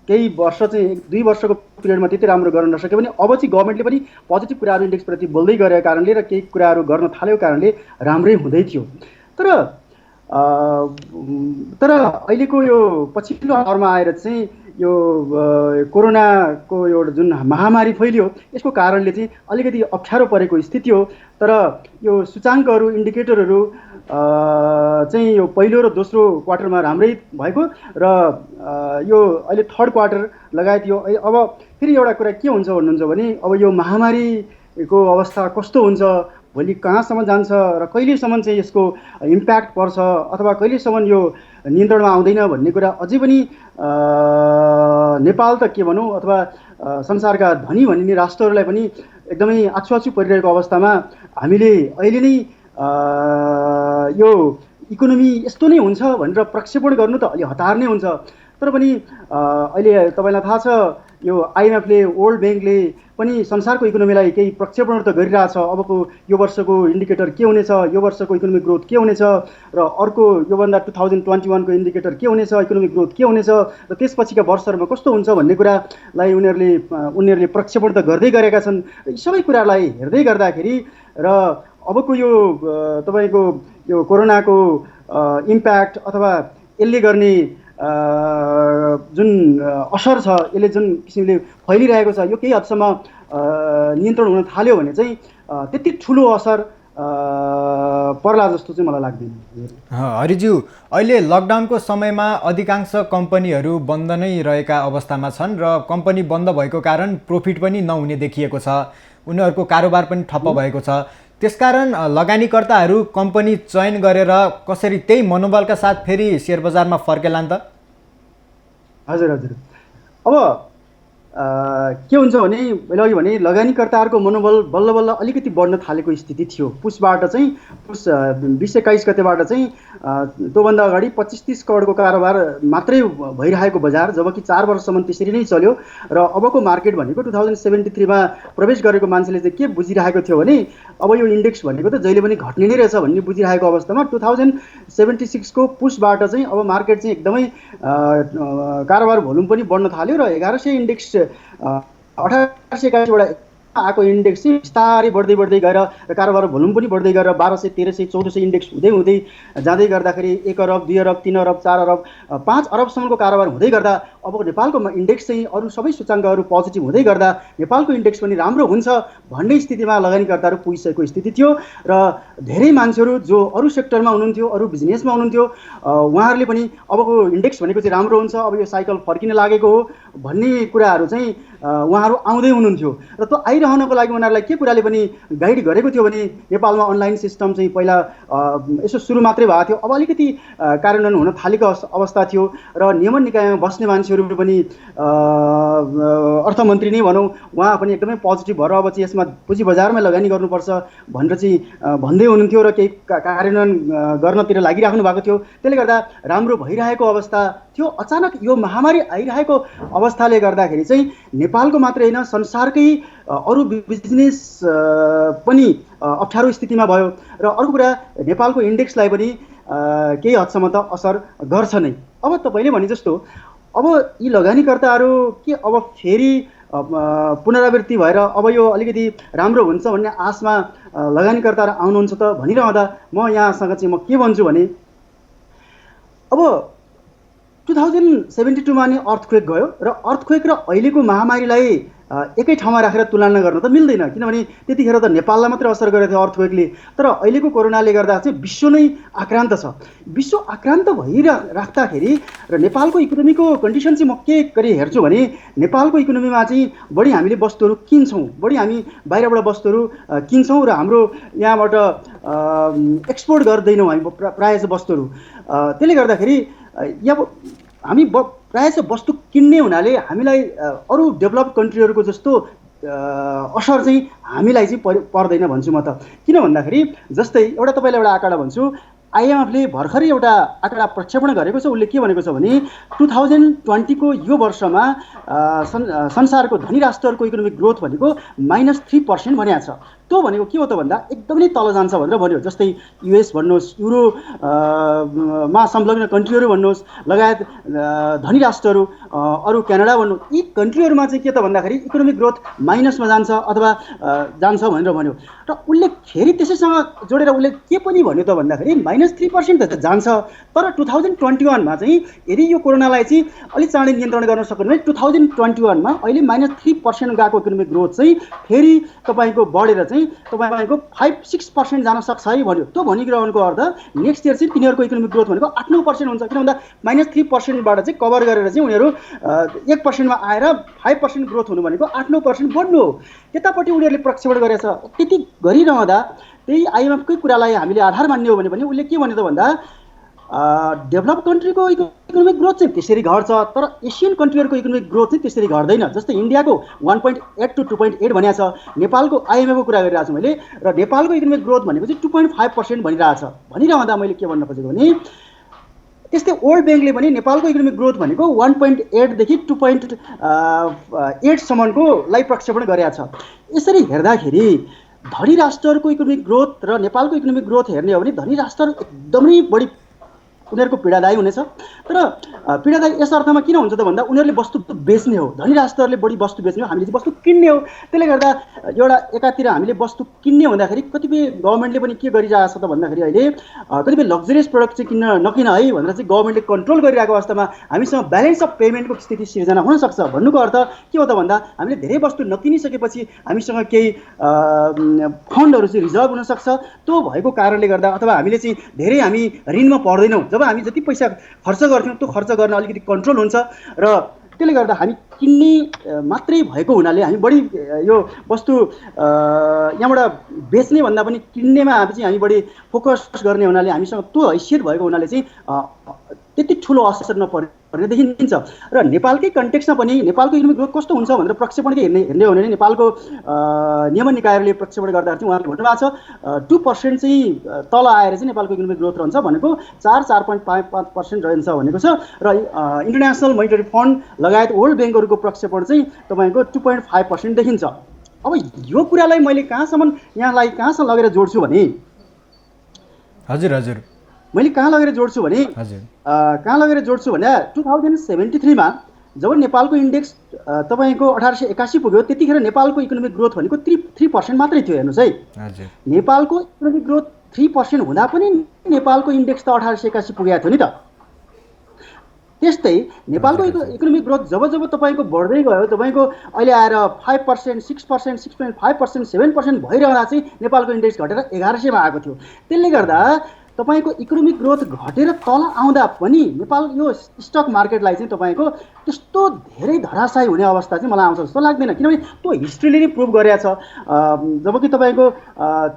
केही वर्ष चाहिँ 1-2 वर्षको पिरियडमा त्यति राम्रो गर्न नसके पनि अब चाहिँ गभर्मेन्टले पनि पोजिटिभ कुराहरू इन्डेक्सप्रति बोल्दै गरेको कारणले र केही कुराहरू गर्न थालेको कारणले राम्रै हुँदै थियो। तर अहिलेको यो पछिल्लो दौरमा आएर चाहिँ यो कोरोनाको एउटा जुन महामारी फैलियो यसको कारणले चाहिँ अलिकति अप्ठ्यारो परेको स्थिति हो। तर यो सूचाङ्कहरू इन्डिकेटरहरू चाहिँ यो पहिलो र दोस्रो क्वार्टरमा राम्रै भएको र यो अहिले थर्ड क्वार्टर लगायत यो अब फेरि एउटा कुरा के हुन्छ भन्नुहुन्छ भने अब यो महामारीको अवस्था कस्तो हुन्छ, भोलि कहाँसम्म जान्छ र कहिलेसम्म चाहिँ यसको इम्प्याक्ट पर्छ अथवा कहिलेसम्म यो नियन्त्रणमा आउँदैन भन्ने कुरा अझै पनि नेपाल त के भनौँ अथवा संसारका धनी भनिने राष्ट्रहरूलाई पनि एकदमै आछुआछु परिरहेको अवस्थामा हामीले अहिले नै यो इकोनोमी यस्तो नै हुन्छ भनेर प्रक्षेपण गर्नु त अलि हतार नै हुन्छ। तर पनि अहिले तपाईँलाई थाहा छ यो आइएमएफले वर्ल्ड ब्याङ्कले पनि संसारको इकोनोमीलाई केही प्रक्षेपण त गरिरहेछ। अबको यो वर्षको इन्डिकेटर के हुनेछ, यो वर्षको इकोनोमिक ग्रोथ के हुनेछ र अर्को योभन्दा 2021 को इन्डिकेटर के हुनेछ, इकोनोमिक ग्रोथ के हुनेछ र त्यसपछिका वर्षहरूमा कस्तो हुन्छ भन्ने कुरालाई उनीहरूले प्रक्षेपण त गर्दै गरेका छन्। यी सबै कुरालाई हेर्दै गर्दाखेरि र अबको यो तपाईँको यो कोरोनाको इम्प्याक्ट अथवा यसले गर्ने जुन असर छ, यसले जुन किसिमले फैलिरहेको छ, यो केही हदसम्म नियन्त्रण हुन थाल्यो भने चाहिँ त्यति ठुलो असर पर्ला जस्तो चाहिँ मलाई लाग्दैन। हरिज्यू, अहिले लकडाउनको समयमा अधिकांश कम्पनीहरू बन्द नै रहेका अवस्थामा छन् र कम्पनी बन्द भएको कारण प्रफिट पनि नहुने देखिएको छ, उनीहरूको कारोबार पनि ठप्प भएको छ। त्यसकारण लगानीकर्ताहरू कम्पनी चयन गरेर कसरी त्यही मनोबलका साथ फेरि सेयर बजारमा फर्केलान् त? हजुर, अब के हुन्छ भने मैले अघि भने लगानीकर्ताहरूको मनोबल बल्ल बल्ल अलिकति बढ्न थालेको स्थिति थियो। पुसबाट चाहिँ पुस 20-21 गतेबाट चाहिँ त्योभन्दा अगाडि 25-30 करोडको कारोबार मात्रै भइरहेको बजार, जबकि 4 वर्षसम्म त्यसरी नै चल्यो र अबको मार्केट भनेको 2073 मा प्रवेश गरेको मान्छेले चाहिँ के बुझिरहेको थियो भने अब यो इन्डेक्स भनेको त जहिले पनि घट्ने नै रहेछ भन्ने बुझिरहेको अवस्थामा 2076 को पुसबाट चाहिँ अब मार्केट चाहिँ एकदमै कारोबार भोल्युम पनि बढ्न थाल्यो र 1100 इन्डेक्स 1881बाट आएको इन्डेक्स चाहिँ बिस्तारै बढ्दै बढ्दै गएर र कारोबार भोल्युम पनि बढ्दै गएर 1200, 1300, 1400 इन्डेक्स हुँदै हुँदै जाँदै गर्दाखेरि 1 अरब, 2 अरब, 3 अरब, 4 अरब, 5 अरबसम्मको कारोबार हुँदै गर्दा अब नेपालको इन्डेक्स चाहिँ अरू सबै सूचाङ्कहरू पोजिटिभ हुँदै गर्दा नेपालको इन्डेक्स पनि राम्रो हुन्छ भन्ने स्थितिमा लगानीकर्ताहरू पुगिसकेको स्थिति थियो र धेरै मान्छेहरू जो अरू सेक्टरमा हुनुहुन्थ्यो, अरू बिजनेसमा हुनुहुन्थ्यो, उहाँहरूले पनि अबको इन्डेक्स भनेको चाहिँ राम्रो हुन्छ, अब यो साइकल फर्किन लागेको हो भन्ने कुराहरू चाहिँ उहाँहरू आउँदै हुनुहुन्थ्यो र त्यो आइरहनको लागि उनीहरूलाई के कुराले पनि गाइड गरेको थियो भने नेपालमा अनलाइन सिस्टम चाहिँ पहिला यसो सुरु मात्रै भएको थियो, अब अलिकति कार्यान्वयन हुन थालेको अवस्था थियो र नियमन निकायमा बस्ने मान्छेहरू पनि अर्थमन्त्री नै भनौँ, उहाँ पनि एकदमै पोजिटिभ भएर अब चाहिँ यसमा पुँजी बजारमा लगानी गर्नुपर्छ भनेर चाहिँ भन्दै हुनुहुन्थ्यो र केही कार्यान्वयन गर्नतिर लागिराख्नु भएको थियो। त्यसले गर्दा राम्रो भइरहेको अवस्था थियो। अचानक यो महामारी आइरहेको अवस्थाले गर्दाखेरि चाहिँ नेपालको मात्रै होइन संसारकै अरू बिजनेस पनि अप्ठ्यारो स्थितिमा भयो र अर्को कुरा नेपालको इन्डेक्सलाई पनि केही हदसम्म त असर गर्छ नै। अब तपाईँले भने जस्तो अब यी लगानीकर्ताहरू के अब फेरि पुनरावृत्ति भएर अब यो अलिकति राम्रो हुन्छ भन्ने आशमा लगानीकर्ताहरू आउनुहुन्छ त भनिरहँदा म यहाँसँग चाहिँ म के भन्छु भने अब 2072मा नि अर्थक्वेक गयो र अर्थक्वेक र अहिलेको महामारीलाई एकै ठाउँमा राखेर तुलना गर्न त मिल्दैन, किनभने त्यतिखेर त नेपाललाई मात्रै असर गरेको थियो अर्थक्वेकले, तर अहिलेको कोरोनाले गर्दा चाहिँ विश्व नै आक्रान्त छ। विश्व आक्रान्त भइराख्दाखेरि र नेपालको इकोनोमीको कन्डिसन चाहिँ म के गरी हेर्छु भने नेपालको इकोनोमीमा चाहिँ बढी हामीले वस्तुहरू किन्छौँ, बढी हामी बाहिरबाट वस्तुहरू किन्छौँ र हाम्रो यहाँबाट एक्सपोर्ट गर्दैनौँ हामी प्रायः जस्तो वस्तुहरू। त्यसले गर्दाखेरि यहाँ हामी प्रायः जस्तो वस्तु किन्ने हुनाले हामीलाई अरू डेभलप कन्ट्रीहरूको जस्तो असर चाहिँ हामीलाई चाहिँ पर्दैन भन्छु म त। किन भन्दाखेरि जस्तै एउटा तपाईँलाई एउटा आँकडा भन्छु, आइएमएफले भर्खरै एउटा आँकडा प्रक्षेपण गरेको छ। उसले के भनेको छ भने 2020को यो वर्षमा संसारको धनी राष्ट्रहरूको इकोनोमिक ग्रोथ भनेको -3% भनेको छ। त्यो भनेको के हो त भन्दा एकदमै तल जान्छ भनेर भन्यो। जस्तै युएस भन्नुहोस्, मा संलग्न कन्ट्रीहरू भन्नुहोस्, लगायत धनी राष्ट्रहरू अरू क्यानाडा भन्नु, यी कन्ट्रीहरूमा चाहिँ के त भन्दाखेरि इकोनोमिक ग्रोथ माइनसमा जान्छ अथवा जान्छ भनेर भन्यो। र उसले फेरि त्यसैसँग जोडेर उसले के पनि भन्यो त भन्दाखेरि -3% त जान्छ, तर 2021मा चाहिँ यदि यो कोरोनालाई चाहिँ अलिक चाँडै नियन्त्रण गर्न सक्यो भने 2021मा अहिले -3% गएको इकोनोमिक ग्रोथ चाहिँ फेरि तपाईँको बढेर चाहिँ तपाईँको 5-6% जान सक्छ है भन्यो। त्यो भनिरहनुको अर्थ नेक्स्ट इयर चाहिँ तिनीहरूको इकोनोमिक ग्रोथ भनेको 8-9% हुन्छ। किन भन्दा -3%बाट चाहिँ कभर गरेर चाहिँ उनीहरू 1%मा आएर 5% ग्रोथ हुनु भनेको 8-9% बढ्नु हो। त्यतापट्टि उनीहरूले प्रक्षेपण गरेछ। त्यति गरिरहँदा त्यही आइएमएफकै कुरालाई हामीले आधार मान्ने हो भने पनि उसले के भन्यो त भन्दा डेभलप कन्ट्रीको इकोनोमिक ग्रोथ चाहिँ त्यसरी घट्छ, तर एसियन कन्ट्रीहरूको इकोनोमिक ग्रोथ चाहिँ त्यसरी घट्दैन। जस्तै इन्डियाको 1.8 to 2.8 भनिएको छ, नेपालको आइएमएफको कुरा गरिरहेको छु मैले, र नेपालको इकोनोमिक ग्रोथ भनेको चाहिँ 2.5% भनिरहेछ। भनिरहँदा मैले के भन्न खोजेको भने त्यस्तै वर्ल्ड ब्याङ्कले पनि नेपालको इकोनोमिक ग्रोथ भनेको 1.8 देखि 2.8 सम्मको लाई प्रक्षेपण गरेको छ। यसरी हेर्दाखेरि धनी राष्ट्रहरूको इकोनोमिक ग्रोथ र नेपालको इकोनोमिक ग्रोथ हेर्ने हो भने धनी राष्ट्रहरू एकदमै बढी उनीहरूको पीडादायी हुनेछ। तर पीडादायी यस अर्थमा किन हुन्छ त भन्दा उनीहरूले वस्तु बेच्ने हो, धनी राष्ट्रहरूले बढी वस्तु बेच्ने हो, हामीले चाहिँ वस्तु किन्ने हो। त्यसले गर्दा एउटा एकातिर हामीले वस्तु किन्ने हुँदाखेरि कतिपय गभर्मेन्टले पनि के गरिरहेको छ त भन्दाखेरि अहिले कतिपय लग्जरियस प्रडक्ट चाहिँ नकिन है भनेर चाहिँ गभर्मेन्टले कन्ट्रोल गरिरहेको अवस्थामा हामीसँग ब्यालेन्स अफ पेमेन्टको स्थिति सिर्जना हुनसक्छ। भन्नुको अर्थ के हो त भन्दा हामीले धेरै वस्तु नकिनिसकेपछि हामीसँग केही फन्डहरू चाहिँ रिजर्भ हुनसक्छ। त्यो भएको कारणले गर्दा अथवा हामीले चाहिँ धेरै हामी ऋणमा पर्दैनौँ। जब हामी जति पैसा खर्च गर्थ्यौँ त्यो खर्च गर्न अलिकति कन्ट्रोल हुन्छ र त्यसले गर्दा हामी किन्ने मात्रै भएको हुनाले हामी बढी यो वस्तु यहाँबाट बेच्ने भन्दा पनि किन्नेमा हामी बढी फोकस गर्ने हुनाले हामीसँग त्यो हैसियत भएको हुनाले चाहिँ त्यति ठुलो असर नपर्ने देखिन्छ। र नेपालकै कन्टेक्स्टमा पनि नेपालको इकोनोमिक ग्रोथ कस्तो हुन्छ भनेर प्रक्षेपण हेर्ने हो भने नेपालको नियमन निकायहरूले प्रक्षेपण गर्दा चाहिँ उहाँले भन्नुभएको छ 2% चाहिँ तल आएर चाहिँ नेपालको इकोनोमिक ग्रोथ रहन्छ भनेको 4.5% रहन्छ भनेको छ। र इन्टरनेसनल मोनिटरी फन्ड लगायत वर्ल्ड ब्याङ्कहरूको प्रक्षेपण चाहिँ तपाईँको 2.5% देखिन्छ। अब यो कुरालाई मैले यहाँलाई कहाँसम्म लगेर जोड्छु भने मैले कहाँ लगेर जोड्छु भने 2073मा जब नेपालको इन्डेक्स तपाईँको 1881 पुग्यो त्यतिखेर नेपालको इकोनोमिक ग्रोथ भनेको 3% मात्रै थियो। हेर्नुहोस् है, हजुर नेपालको इकोनोमिक ग्रोथ 3% हुँदा पनि नेपालको इन्डेक्स त 1881 पुगेको थियो नि त। त्यस्तै नेपालको इकोनोमिक ग्रोथ जब जब तपाईँको बढ्दै गयो, तपाईँको अहिले आएर 5%, 6%, 6.5%, 7% भइरहँदा चाहिँ नेपालको इन्डेक्स घटेर 1100 मा आएको थियो। त्यसले गर्दा तपाईँको इकोनोमिक ग्रोथ घटेर तल आउँदा पनि नेपाल यो स्टक मार्केटलाई चाहिँ तपाईँको त्यस्तो धेरै धराशायी हुने अवस्था चाहिँ मलाई आउँछ जस्तो लाग्दैन, किनभने त्यो हिस्ट्रीले नै प्रुभ गरेको छ। जबकि तपाईँको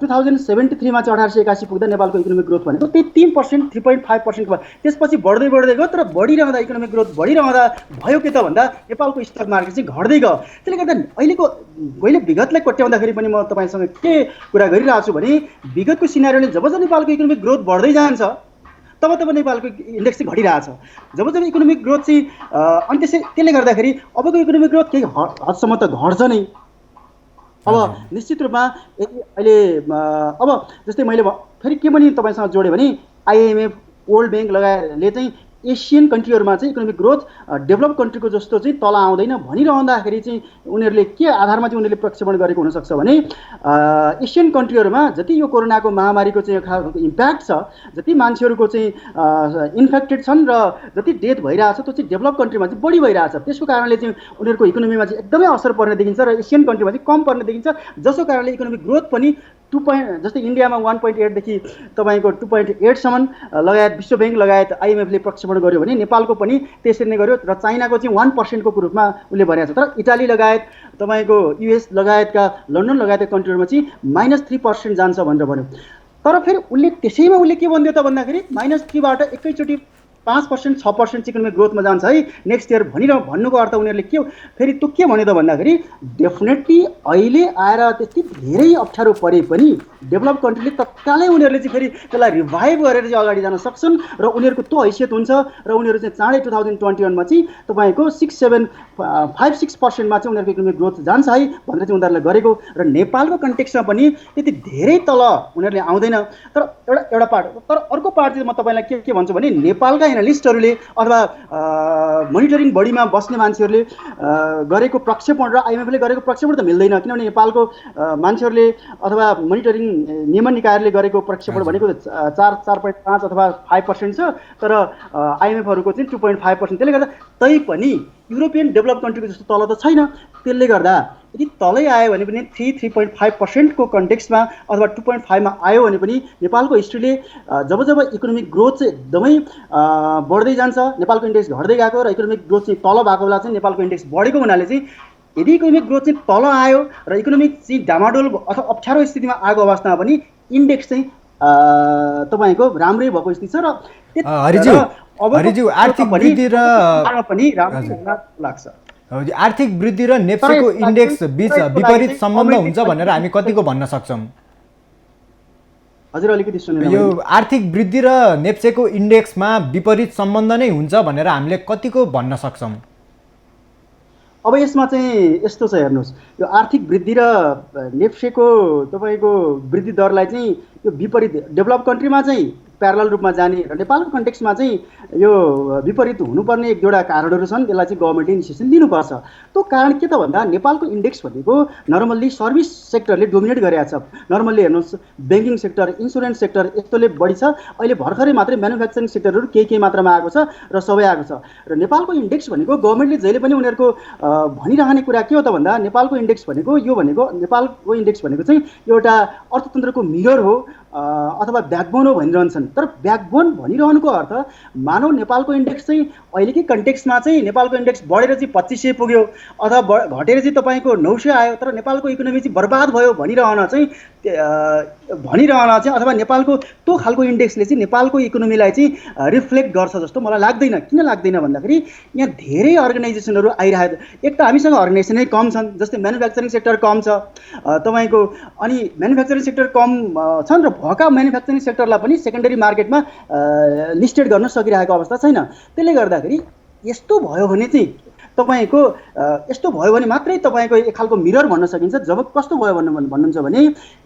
2073 मा चाहिँ 1881 पुग्दा नेपालको इकोनोमिक ग्रोथ भनेको त्यही 3%, 3.5% भयो। त्यसपछि बढ्दै बढ्दै गयो, तर बढिरहँदा इकोनोमिक ग्रोथ बढिरहँदा भयो के त भन्दा नेपालको स्टक मार्केट चाहिँ घट्दै गयो। त्यसले गर्दा अहिलेको मैले विगतलाई कोट्याउँदाखेरि पनि म तपाईँसँग के कुरा गरिरहेको छु भने विगतको सिनारीले जब जब नेपालको इकोनोमिक ग्रोथ बढ्दै जान्छ तब तब नेपालको इन्डेक्स चाहिँ घटिरहेछ। जब जब इकोनोमिक ग्रोथ चाहिँ अनि त्यसले गर्दाखेरि अबको इकोनोमिक ग्रोथ केही हदसम्म त घट्छ नै। अब निश्चित रूपमा अहिले अब जस्तै मैले फेरि के पनि तपाईँसँग जोडेँ भने आइएमएफ, वर्ल्ड ब्याङ्क लगायतले चाहिँ एसियन कन्ट्रीहरूमा चाहिँ इकोनोमिक ग्रोथ डेभलप कन्ट्रीको जस्तो चाहिँ तल आउँदैन भनिरहँदाखेरि चाहिँ उनीहरूले के आधारमा चाहिँ उनीहरूले प्रक्षेपण गरेको हुनसक्छ भने एसियन कन्ट्रीहरूमा जति यो कोरोनाको महामारीको चाहिँ इम्प्याक्ट छ, जति मान्छेहरूको चाहिँ इन्फेक्टेड छन् र जति डेथ भइरहेछ त्यो चाहिँ डेभलप कन्ट्रीमा चाहिँ बढी भइरहेछ। त्यसको कारणले चाहिँ उनीहरूको इकोनोमीमा चाहिँ एकदमै असर पर्ने देखिन्छ र एसियन कन्ट्रीमा चाहिँ कम पर्ने देखिन्छ, जसको कारणले इकोनोमिक ग्रोथ पनि जस्तै इन्डियामा 1.8 देखि तपाईँको 2.8 सम्म लगायत विश्व ब्याङ्क लगायत आइएमएफले प्रक्षेपण गर्यो भने नेपालको पनि त्यसरी नै गर्यो र चाइनाको चाहिँ 1% को रूपमा उसले भनेको छ। तर इटाली लगायत तपाईँको युएस लगायतका लन्डन लगायतका कन्ट्रीहरूमा चाहिँ -3% जान्छ भनेर भन्यो। तर फेरि उसले त्यसैमा उसले के भन्यो त भन्दाखेरि -3 बाट एकैचोटि 5%, 6% इकोनोमिक ग्रोथमा जान्छ है नेक्स्ट इयर भन्नुको अर्थ उनीहरूले के फेरि त्यो के भन्यो त भन्दाखेरि डेफिनेटली अहिले आएर त्यति धेरै अप्ठ्यारो परे पनि डेभलप कन्ट्रीले तत्कालै उनीहरूले चाहिँ फेरि त्यसलाई रिभाइभ गरेर चाहिँ अगाडि जान सक्छन् र उनीहरूको त्यो हैसियत हुन्छ र उनीहरू चाहिँ चाँडै 2021 मा चाहिँ तपाईँको 5-6% मा चाहिँ उनीहरूको इकोनोमिक ग्रोथ जान्छ है भनेर चाहिँ उनीहरूले गरेको र नेपालको कन्टेक्स्टमा पनि त्यति धेरै तल उनीहरूले आउँदैन। तर एउटा पार्ट, तर अर्को पार्ट चाहिँ म तपाईँलाई के भन्छु भने नेपालका एनालिस्टहरूले अथवा मोनिटरिङ बडीमा बस्ने मान्छेहरूले गरेको प्रक्षेपण र आइएमएफले गरेको प्रक्षेपण त मिल्दैन, किनभने नेपालको मान्छेहरूले अथवा मोनिटरिङ नियमन निकायहरूले गरेको प्रक्षेपण भनेको 4.5 अथवा 5% छ, तर आइएमएफहरूको चाहिँ 2.5%। त्यसले गर्दा तैपनि युरोपियन डेभलप कन्ट्रीको जस्तो तल त छैन। त्यसले गर्दा यदि तलै आयो भने पनि 3.5% को कन्टेक्स्टमा अथवा 2.5 मा आयो भने पनि नेपालको हिस्ट्रीले जब जब इकोनोमिक ग्रोथ चाहिँ एकदमै बढ्दै जान्छ, नेपालको इन्डेक्स घट्दै गएको र इकोनोमिक ग्रोथ चाहिँ तल भएको बेला चाहिँ नेपालको इन्डेक्स बढेको हुनाले चाहिँ यदि इकोनोमिक ग्रोथ चाहिँ तल आयो र इकोनोमिक चाहिँ डामाडोल अथवा अप्ठ्यारो स्थितिमा आएको अवस्थामा पनि इन्डेक्स चाहिँ तपाईँको राम्रै भएको स्थिति छ। र हरिज्यू आर्थिक वृद्धि र पनि राम्रो लाग्छ। आर्थिक वृद्धि र नेप्सेको इन्डेक्स बीच विपरीत सम्बन्ध हुन्छ भनेर हामी कतिको भन्न सक्छौँ? हजुर अलिकति सुन्नु। यो आर्थिक वृद्धि र नेप्सेको इन्डेक्समा विपरीत सम्बन्ध नै हुन्छ भनेर हामीले कतिको भन्न सक्छौँ? अब यसमा चाहिँ यस्तो छ, हेर्नुहोस्, यो आर्थिक वृद्धि र नेप्सेको तपाईँको वृद्धि दरलाई चाहिँ यो विपरीत डेभलप कन्ट्रीमा चाहिँ प्यारलल रूपमा जाने र नेपालको कन्टेक्स्टमा चाहिँ यो विपरीत हुनुपर्ने एक दुईवटा कारणहरू छन्, त्यसलाई चाहिँ गभर्मेन्टले इनिसिएसन लिनुपर्छ। त्यो कारण के त भन्दा नेपालको इन्डेक्स भनेको नर्मल्ली सर्भिस सेक्टरले डोमिनेट गरेको छ। नर्मल्ली हेर्नुहोस्, ब्याङ्किङ सेक्टर, इन्सुरेन्स सेक्टर यस्तोले बढी छ। अहिले भर्खरै मात्रै म्यानुफ्याक्चरिङ सेक्टरहरू केही मात्रामा आएको छ र सबै आएको छ। र नेपालको इन्डेक्स भनेको गभर्मेन्टले जहिले पनि उनीहरूको भनिरहने कुरा के हो त भन्दा नेपालको इन्डेक्स भनेको नेपालको इन्डेक्स भनेको चाहिँ एउटा अर्थतन्त्रको मिरर हो अथवा ब्याकबोन हो भनिरहन्छन्। तर ब्याकबोन भनिरहनुको अर्थ मानव नेपालको इन्डेक्स चाहिँ अहिलेकै कन्टेक्स्टमा चाहिँ नेपालको इन्डेक्स बढेर चाहिँ 2500 पुग्यो अथवा घटेर चाहिँ तपाईँको 900 आयो, तर नेपालको इकोनोमी चाहिँ बर्बाद भयो भनिरहन चाहिँ अथवा नेपालको त्यो खालको इन्डेक्सले चाहिँ नेपालको इकोनोमीलाई चाहिँ रिफ्लेक्ट गर्छ जस्तो मलाई लाग्दैन। किन लाग्दैन भन्दाखेरि यहाँ धेरै अर्गनाइजेसनहरू आइरहेको, एक त हामीसँग अर्गनाइजेसनै कम छन्, जस्तै म्यानुफ्याक्चरिङ सेक्टर कम छ तपाईँको, अनि म्यानुफ्याक्चरिङ सेक्टर कम छन् र भएका म्यानुफ्याक्चरिङ सेक्टरलाई पनि सेकेन्डरी मार्केटमा लिस्टेड गर्न सकिरहेको अवस्था छैन। त्यसले गर्दाखेरि यस्तो भयो भने चाहिँ तपाईँको यस्तो भयो भने मात्रै तपाईँको एक खालको मिरर भन्न सकिन्छ। जब कस्तो भयो भन्नुहुन्छ भने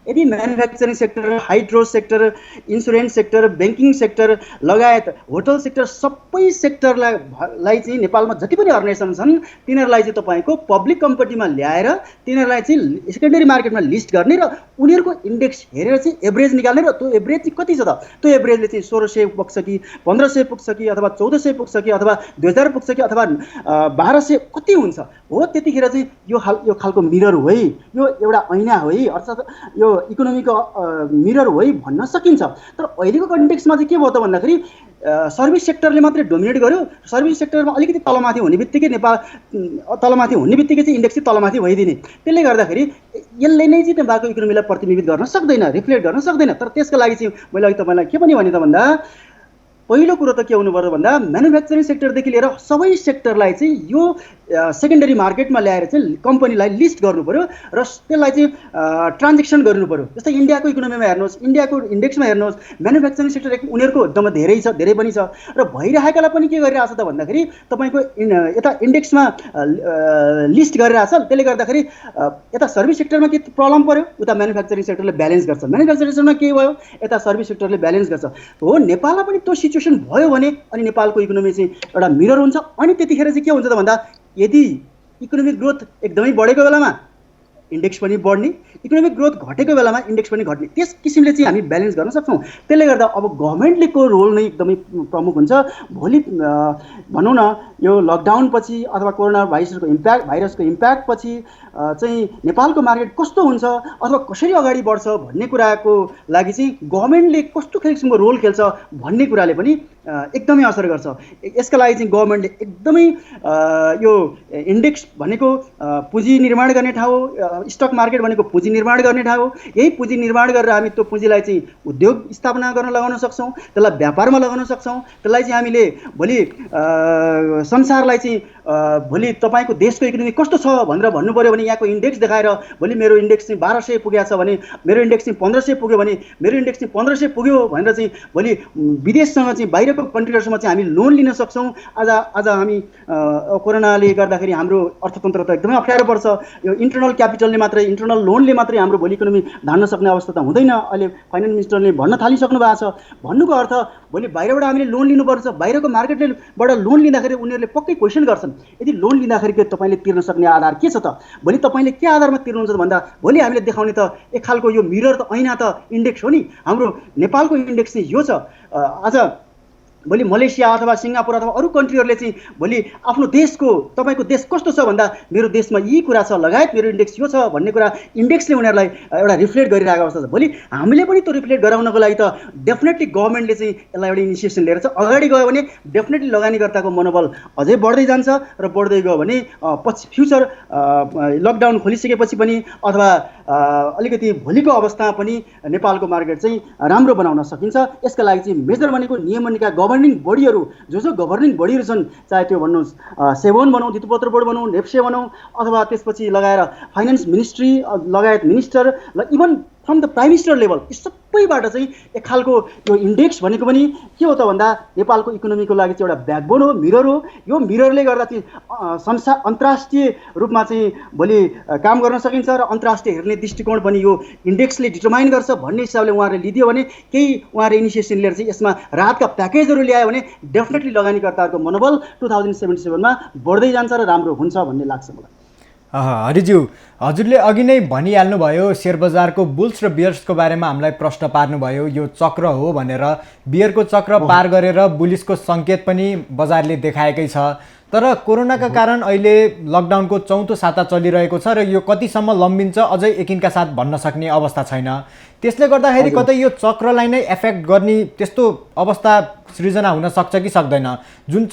यदि manufacturing sector, hydro sector, insurance sector, banking sector लगायत होटल सेक्टर सबै सेक्टरलाई चाहिँ नेपालमा जति पनि अर्गनाइजेसन छन् तिनीहरूलाई चाहिँ तपाईँको पब्लिक कम्पनीमा ल्याएर तिनीहरूलाई चाहिँ सेकेन्डरी मार्केटमा लिस्ट गर्ने र उनीहरूको इन्डेक्स हेरेर चाहिँ एभरेज निकाल्ने र त्यो एभरेज चाहिँ कति छ त, त्यो एभरेजले चाहिँ 1600 पुग्छ कि 1500 पुग्छ कि अथवा 1400 पुग्छ कि अथवा 2000 पुग्छ कि अथवा 1200 कति हुन्छ हो, त्यतिखेर चाहिँ यो खालको मिरर हो है, यो एउटा ऐना हो है, अर्थात् यो इकोनोमीको मिरर हो है भन्न सकिन्छ। तर अहिलेको कन्टेक्स्टमा चाहिँ के भयो त भन्दाखेरि सर्भिस सेक्टरले मात्रै डोमिनेट गर्यो। सर्भिस सेक्टरमा अलिकति तलमाथि हुने बित्तिकै नेपाल तलमाथि हुने बित्तिकै चाहिँ इन्डेक्स चाहिँ तलमाथि भइदिने, त्यसले गर्दाखेरि यसले नै चाहिँ नेपालको इकोनोमीलाई प्रतिबिम्बित गर्न सक्दैन, रिफ्लेक्ट गर्न सक्दैन। तर त्यसको लागि चाहिँ मैले अघि तपाईँलाई के पनि भने त भन्दा पहिलो कुरो त के हुनु पर्यो भन्दा म्यानुफ्याक्चरिङ सेक्टरदेखि लिएर सबै सेक्टरलाई चाहिँ यो सेकेन्डरी मार्केटमा ल्याएर चाहिँ कम्पनीलाई लिस्ट गर्नु पर्यो र त्यसलाई चाहिँ ट्रान्जेक्सन गर्नु पर्यो। जस्तै इन्डियाको इकोनोमीमा हेर्नुहोस्, इन्डियाको इन्डेक्समा हेर्नुहोस्, म्यानुफ्याक्चरिङ सेक्टर उनीहरूको एकदमै धेरै पनि छ र भइरहेकालाई पनि के गरिरहेछ त भन्दाखेरि तपाईँको यता इन्डेक्समा लिस्ट गरिरहेछ। त्यसले गर्दाखेरि यता सर्भिस सेक्टरमा के प्रब्लम पर्यो, उता म्यानुफ्याक्चरिङ सेक्टरले ब्यालेन्स गर्छ, म्यानुफ्याक्चरिङ सेक्टरमा के भयो यता सर्भिस सेक्टरले ब्यालेन्स गर्छ। हो नेपालमा पनि त्यो सिचुएसन भयो भने अनि नेपालको इकोनोमी चाहिँ एउटा मिरर हुन्छ। अनि त्यतिखेर चाहिँ के हुन्छ त भन्दा यदि इकोनोमिक ग्रोथ एकदमै बढेको बेलामा इन्डेक्स पनि बढ्ने, इकोनोमिक ग्रोथ घटेको बेलामा इन्डेक्स पनि घट्ने, त्यस किसिमले चाहिँ हामी ब्यालेन्स गर्न सक्छौँ। त्यसले गर्दा अब गभर्मेन्टलेको रोल नै एकदमै प्रमुख हुन्छ। भोलि भनौँ न यो लकडाउन पछि अथवा कोरोना भाइरसको इम्प्याक्ट पछि चाहिँ नेपालको मार्केट कस्तो हुन्छ अथवा कसरी अगाडि बढ्छ भन्ने कुराको लागि चाहिँ गभर्मेन्टले कस्तो किसिमको रोल खेल्छ भन्ने कुराले पनि एकदमै असर गर्छ। यसका लागि चाहिँ गभर्मेन्टले एकदमै यो इन्डेक्स भनेको पुँजी निर्माण गर्ने ठाउँ, स्टक मार्केट भनेको पुँजी निर्माण गर्ने ठाउँ, यही पुँजी निर्माण गरेर हामी त्यो पुँजीलाई चाहिँ उद्योग स्थापना गर्न लगाउन सक्छौँ, त्यसलाई व्यापारमा लगाउन सक्छौँ। त्यसलाई चाहिँ हामीले भोलि संसारलाई चाहिँ भोलि तपाईँको देशको इकोनोमी कस्तो छ भनेर भन्नु पऱ्यो भने यहाँको इन्डेक्स देखाएर भोलि मेरो इन्डेक्स चाहिँ 1200 पुगेको छ भने, मेरो इन्डेक्स चाहिँ 1500 पुग्यो भने, मेरो इन्डेक्स चाहिँ 1500 पुग्यो भनेर चाहिँ भोलि विदेशसँग चाहिँ बाहिरको कन्ट्रीहरूसँग चाहिँ हामी लोन लिन सक्छौँ। आज हामी कोरोनाले गर्दाखेरि हाम्रो अर्थतन्त्र त एकदमै अप्ठ्यारो पर्छ। यो इन्टरनल क्यापिटलले मात्रै, इन्टरनल लोनले मात्रै हाम्रो भोलि इकोनोमी धान्न सक्ने अवस्था त हुँदैन। अहिले फाइनेन्स मिनिस्टरले भन्न थालिसक्नु भएको छ। भन्नुको अर्थ भोलि बाहिरबाट हामीले लोन लिनुपर्छ, बाहिरको मार्केटबाट लोन लिँदाखेरि उनीहरूले पक्कै क्वेसन गर्छन् यदि लोन लिँदाखेरि के तपाईँले तिर्न सक्ने आधार के छ त, भोलि तपाईँले के आधारमा तिर्नुहुन्छ भन्दा भोलि हामीले देखाउने त एक खालको यो मिरर त ऐना त इन्डेक्स हो नि, हाम्रो नेपालको इन्डेक्स चाहिँ यो छ। आज भोलि मलेसिया अथवा सिङ्गापुर अथवा अरू कन्ट्रीहरूले चाहिँ भोलि आफ्नो देशको तपाईँको देश कस्तो छ भन्दा मेरो देशमा यी कुरा छ लगायत मेरो इन्डेक्स यो छ भन्ने कुरा इन्डेक्सले उनीहरूलाई एउटा रिफ्लेक्ट गरिरहेको अवस्था छ। भोलि हामीले पनि त्यो रिफ्लेक्ट गराउनको लागि त डेफिनेटली गभर्मेन्टले चाहिँ यसलाई एउटा इनिसिएसन लिएर चाहिँ अगाडि गयो भने डेफिनेटली लगानीकर्ताको मनोबल अझै बढ्दै जान्छ र बढ्दै गयो भने पछि फ्युचर लकडाउन खोलिसकेपछि पनि अथवा अलिकति भोलिको अवस्थामा पनि नेपालको मार्केट चाहिँ राम्रो बनाउन सकिन्छ। यसका लागि चाहिँ मेजर भनेको नियमनका गभर्निङ बडीहरू जो गभर्निङ बडीहरू छन्, चाहे त्यो भन्नुहोस् सेभोन भनौँ, धितोपत्र बोर्ड भनौँ, नेप्से भनौँ अथवा त्यसपछि लगाएर फाइनेन्स मिनिस्ट्री लगायत मिनिस्टर ल even from the prime minister level, यी सबैबाट चाहिँ एक खालको यो इन्डेक्स भनेको पनि के हो त भन्दा नेपालको इकोनोमीको लागि चाहिँ एउटा ब्याकबोन हो, मिरर हो। यो मिररले गर्दा चाहिँ अन्तर्राष्ट्रिय रूपमा चाहिँ भोलि काम गर्न सकिन्छ र अन्तर्राष्ट्रिय हेर्ने दृष्टिकोण पनि यो इन्डेक्सले डिटर्माइन गर्छ भन्ने हिसाबले उहाँहरूले लिदियो भने, केही उहाँहरूले इनिसिएसन लिएर चाहिँ यसमा राहतका प्याकेजहरू ल्यायो भने डेफिनेटली लगानीकर्ताहरूको मनोबल 2077मा बढ्दै जान्छ र राम्रो हुन्छ भन्ने लाग्छ मलाई। हरिज्यू, हजुरले अघि नै भनिहाल्नुभयो सेयर बजारको बुल्स र बियर्सको बारेमा हामीलाई प्रश्न पार्नुभयो। यो चक्र हो भनेर, बियरको चक्र पार गरेर बुलिसको सङ्केत पनि बजारले देखाएकै छ। तर कोरोनाका कारण अहिले लकडाउनको चौथो साता चलिरहेको छ र यो कतिसम्म लम्बिन्छ अझै एकिनका साथ भन्न सक्ने अवस्था छैन। त्यसले गर्दाखेरि कतै यो चक्रलाई नै एफेक्ट गर्ने त्यस्तो अवस्था सृजना हुन सक्छ कि सक्दैन? जुन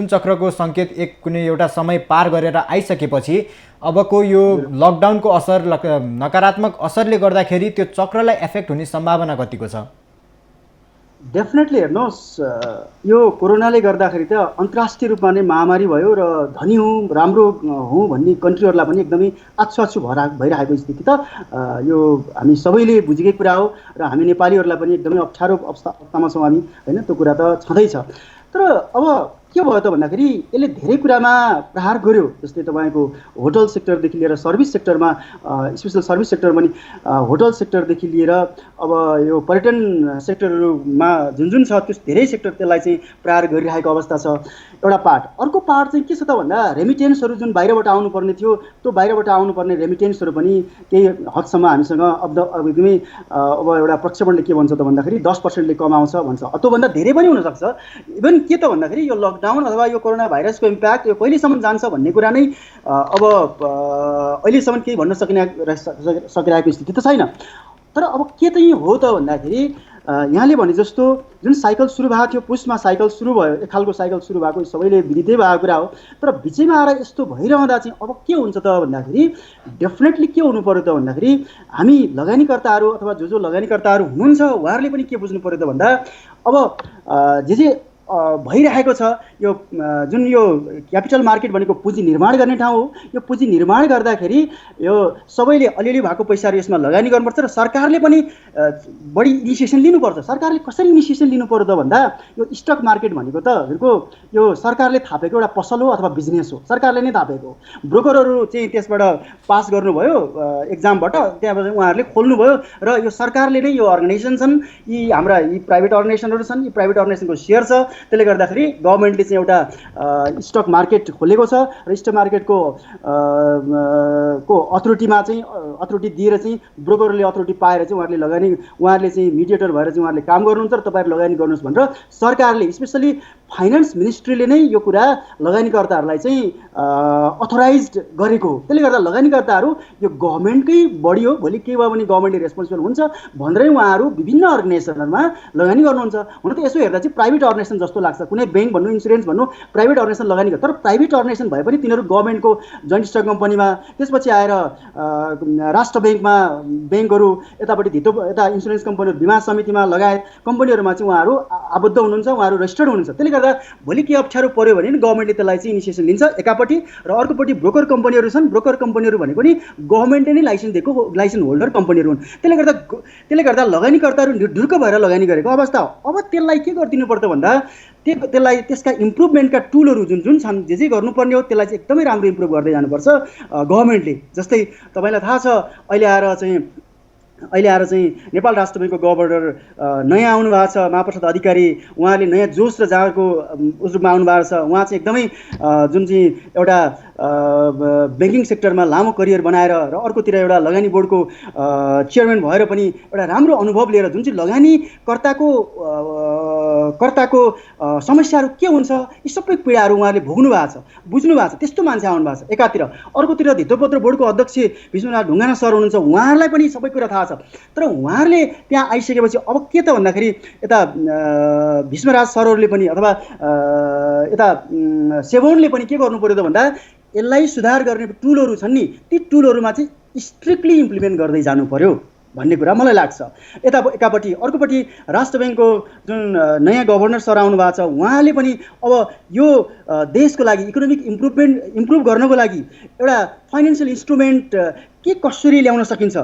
चक्रको सङ्केत एक कुनै एउटा समय पार गरेर आइसकेपछि अबको यो लकडाउनको असर, नकारात्मक असरले गर्दाखेरि त्यो चक्रलाई एफेक्ट हुने सम्भावना कतिको छ? डेफिनेटली हेर्नुहोस्, यो कोरोनाले गर्दाखेरि त अन्तर्राष्ट्रिय रूपमा नै महामारी भयो र धनी हौँ, राम्रो हौँ भन्ने कन्ट्रीहरूलाई पनि एकदमै आछु भइरहेको स्थिति त यो हामी सबैले बुझेकै कुरा हो र हामी नेपालीहरूलाई पनि एकदमै अप्ठ्यारो अवस्थामा छौँ हामी, होइन? त्यो कुरा त छँदैछ। तर अब के भयो त भन्दाखेरि यसले धेरै कुरामा प्रहार गर्यो। जस्तै तपाईँको होटल सेक्टरदेखि लिएर सर्भिस सेक्टरमा, स्पेसल सर्भिस सेक्टर पनि, होटल सेक्टरदेखि लिएर अब यो पर्यटन सेक्टरहरूमा जुन जुन छ त्यो धेरै सेक्टर त्यसलाई चाहिँ प्रहार गरिरहेको अवस्था छ, एउटा पार्ट। अर्को पार्ट चाहिँ के छ त भन्दा रेमिटेन्सहरू जुन बाहिरबाट आउनुपर्ने थियो त्यो बाहिरबाट आउनुपर्ने रेमिटेन्सहरू पनि केही हदसम्म हामीसँग एकदमै अब एउटा प्रक्षेपणले के भन्छ त भन्दाखेरि 10%ले कम आउँछ भन्छ। त्योभन्दा धेरै पनि हुनसक्छ। इभन के त भन्दाखेरि यो लकडाउन अथवा यो कोरोना भाइरसको इम्प्याक्ट यो कहिलेसम्म जान्छ भन्ने कुरा नै अब अहिलेसम्म केही भन्न सकिरहेको स्थिति त छैन। तर अब के चाहिँ हो त भन्दाखेरि यहाँले भने जस्तो जुन साइकल सुरु भएको थियो, पुसमा साइकल सुरु भयो, एक खालको साइकल सुरु भएको सबैले विदितै भएको कुरा हो। तर बिचैमा आएर यस्तो भइरहँदा चाहिँ अब के हुन्छ त भन्दाखेरि डेफिनेटली के हुनु पर्यो त भन्दाखेरि हामी लगानीकर्ताहरू अथवा जो लगानीकर्ताहरू हुनुहुन्छ उहाँहरूले पनि के बुझ्नु पर्यो त भन्दा अब जे भइरहेको छ यो जुन यो क्यापिटल मार्केट भनेको पुँजी निर्माण गर्ने ठाउँ हो। यो पुँजी निर्माण गर्दाखेरि यो सबैले अलिअलि भएको पैसाहरू यसमा लगानी गर्नुपर्छ र सरकारले पनि बढी इनिसिएसन लिनुपर्छ। सरकारले कसरी इनिसिएसन लिनु पर्यो त भन्दा यो स्टक मार्केट भनेको त हजुरको यो सरकारले थापेको एउटा पसल हो अथवा बिजनेस हो, सरकारले नै थापेको। ब्रोकरहरू चाहिँ त्यसबाट पास गर्नुभयो एक्जामबाट, त्यहाँबाट उहाँहरूले खोल्नुभयो र यो सरकारले नै यो अर्गनाइजेसन छन्, यी हाम्रा यी प्राइभेट अर्गनाइजेसनहरू छन्, यी प्राइभेट अर्गनाइजेसनको सेयर छ। त्यसले गर्दाखेरि गभर्मेन्टले चाहिँ एउटा स्टक मार्केट खोलेको छ र स्टक मार्केटको अथोरिटीमा चाहिँ अथोरिटी दिएर चाहिँ ब्रोकरले अथोरिटी पाएर चाहिँ उहाँहरूले चाहिँ मिडिएटर भएर चाहिँ उहाँहरूले काम गर्नुहुन्छ र तपाईँहरू लगानी गर्नुहोस् भनेर सरकारले स्पेसली फाइनेन्स मिनिस्ट्रीले नै यो कुरा लगानीकर्ताहरूलाई चाहिँ अथोराइज्ड गरेको हो। त्यसले गर्दा लगानीकर्ताहरू यो गभर्मेन्टकै बढी हो, भोलि के भयो भने गभर्मेन्टले रेस्पोन्सिबल हुन्छ भनेरै उहाँहरू विभिन्न अर्गनाइजेसनहरूमा लगानी गर्नुहुन्छ। हुन त यसो हेर्दा चाहिँ प्राइभेट अर्गनाइजेसन जस्तो लाग्छ, कुनै ब्याङ्क भन्नु, इन्सुरेन्स भन्नु, प्राइभेट अर्गनाइजेसन लगानी गर्छ। तर प्राइभेट अर्गनाइजेसन भए पनि तिनीहरू गभर्मेन्टको जोइन्ट स्टक कम्पनीमा, त्यसपछि आएर राष्ट्र ब्याङ्कमा, ब्याङ्कहरू यतापट्टि यता इन्सुरेन्स कम्पनीहरू, बिमा समितिमा लगायत कम्पनीहरूमा चाहिँ उहाँहरू आबद्ध हुनुहुन्छ, उहाँहरू रजिस्टर्ड हुनुहुन्छ। त्यसले गर्दा भोलि के अप्ठ्यारो पर्यो भने गभर्मेन्टले त्यसलाई चाहिँ इनिसिएसन लिन्छ एकापट्टि, र अर्कोपट्टि ब्रोकर कम्पनीहरू छन्। ब्रोकर कम्पनीहरू भनेको नि गभर्मेन्टले नै लाइसेन्स दिएको लाइसेन्स होल्डर कम्पनीहरू हुन्। त्यसले गर्दा लगानीकर्ताहरू ढुर्क भएर लगानी गरेको अवस्था हो। अब त्यसलाई के गरिदिनु पर्छ भन्दा त्यसलाई त्यसका इम्प्रुभमेन्टका टुलहरू जुन छन्, जे गर्नुपर्ने हो त्यसलाई चाहिँ एकदमै राम्रो इम्प्रुभ गर्दै जानुपर्छ गभर्मेन्टले। जस्तै तपाईँलाई थाहा छ अहिले आएर चाहिँ नेपाल राष्ट्र ब्याङ्कको गभर्नर नयाँ आउनु भएको छ, महाप्रसाद अधिकारी। उहाँले नयाँ जोस र जाँगरको रूपमा आउनु भएको छ। उहाँ चाहिँ एकदमै जुन चाहिँ एउटा ब्याङ्किङ सेक्टरमा लामो करियर बनाएर र अर्कोतिर एउटा लगानी बोर्डको चेयरम्यान भएर पनि एउटा राम्रो अनुभव लिएर जुन चाहिँ लगानीकर्ताको समस्याहरू के हुन्छ यी सबै पीडाहरू उहाँले भोग्नु भएको छ, बुझ्नु भएको छ। त्यस्तो मान्छे आउनु भएको छ एकातिर। अर्कोतिर धितोपत्र बोर्डको अध्यक्ष विश्वनाथ ढुङ्गाना सर हुनुहुन्छ, उहाँहरूलाई पनि सबै कुरा थाहा छ। तर उहाँहरूले त्यहाँ आइसकेपछि अब के त भन्दाखेरि यता भीष्मराज सरहरूले पनि अथवा यता सेभोनले पनि के गर्नु पर्यो त भन्दा यसलाई सुधार गर्ने टुलहरू छन् नि, ती टुलहरूमा चाहिँ स्ट्रिक्टली इम्प्लिमेन्ट गर्दै जानु पर्यो भन्ने कुरा मलाई लाग्छ। एकापट्टि अर्कोपट्टि राष्ट्र ब्याङ्कको जुन नयाँ गभर्नर सर आउनु भएको छ, उहाँले पनि अब यो देशको लागि इकोनोमिक इम्प्रुभ गर्नको लागि एउटा फाइनेन्सियल इन्स्ट्रुमेन्ट के कसरी ल्याउन सकिन्छ,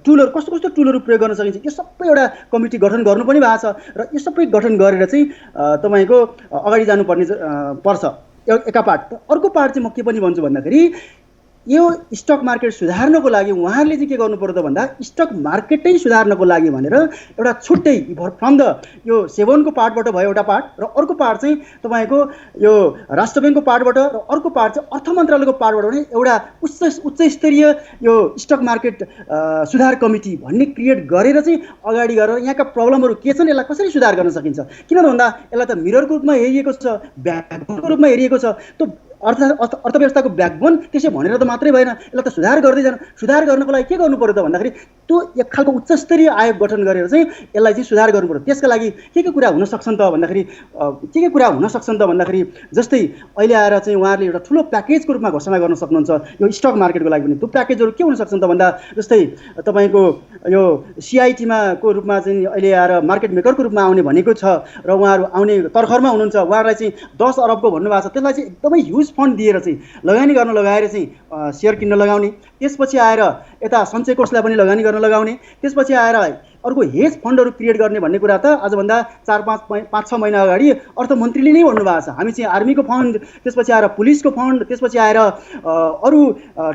टुलहरू कस्तो टुलहरू प्रयोग गर्न सकिन्छ, यो सबै एउटा कमिटी गठन गर्नु पनि भएको छ। र यो सबै गठन गरेर चाहिँ तपाईँको अगाडि जानुपर्ने पर्छ एका पार्ट। अर्को पार्ट चाहिँ म के पनि भन्छु भन्दाखेरि यो स्टक मार्केट सुधार्नको लागि उहाँहरूले चाहिँ के गर्नु पर्यो त भन्दा स्टक मार्केटै सुधार्नको लागि भनेर एउटा छुट्टै फ्रम द यो सेभनको पार्टबाट भयो एउटा पार्ट, र अर्को पार्ट चाहिँ तपाईँको यो राष्ट्र ब्याङ्कको पार्टबाट, र अर्को पार्ट चाहिँ अर्थ मन्त्रालयको पार्टबाट पनि एउटा उच्च स्तरीय यो स्टक मार्केट सुधार कमिटी भन्ने क्रिएट गरेर चाहिँ अगाडि गएर यहाँका प्रब्लमहरू के छन् यसलाई कसरी सुधार गर्न सकिन्छ। किन भन्दा यसलाई त मिररको रूपमा हेरिएको छ, ब्याकबोनको रूपमा हेरिएको छ। त्यो अर्थव्यवस्थाको ब्याकबोन त्यसै भनेर त मात्रै भएन, यसलाई त सुधार गर्दै जानु। सुधार गर्नको लागि के गर्नु पर्यो त भन्दाखेरि त्यो एक खालको उच्च स्तरीय आयोग गठन गरेर चाहिँ यसलाई चाहिँ सुधार गर्नु पर्यो। त्यसका लागि के कुरा हुन सक्छन् त भन्दाखेरि जस्तै अहिले आएर चाहिँ उहाँहरूले एउटा ठुलो प्याकेजको रूपमा घोषणा गर्न सक्नुहुन्छ यो स्टक मार्केटको लागि पनि। त्यो प्याकेजहरू के हुन सक्छन् त भन्दा जस्तै तपाईँको यो सिआइटीमा को रूपमा चाहिँ अहिले आएर मार्केट मेकरको रूपमा आउने भनेको छ र उहाँहरू आउने तर्खरमा हुनुहुन्छ। उहाँहरूलाई चाहिँ 10 अरबको भन्नुभएको छ, त्यसलाई चाहिँ एकदमै ह्युज फन्ड दिएर चाहिँ लगानी गर्न लगाएर चाहिँ सेयर किन्न लगाउने, त्यसपछि आएर यता सञ्चय कोषलाई पनि लगानी गर्न लगाउने, त्यसपछि आएर अर्को हेज फन्डहरू क्रिएट गर्ने भन्ने कुरा त आजभन्दा 4-5-6 महिना अगाडि अर्थमन्त्रीले नै भन्नुभएको छ। हामी चाहिँ आर्मीको फन्ड, त्यसपछि आएर पुलिसको फन्ड, त्यसपछि आएर अरू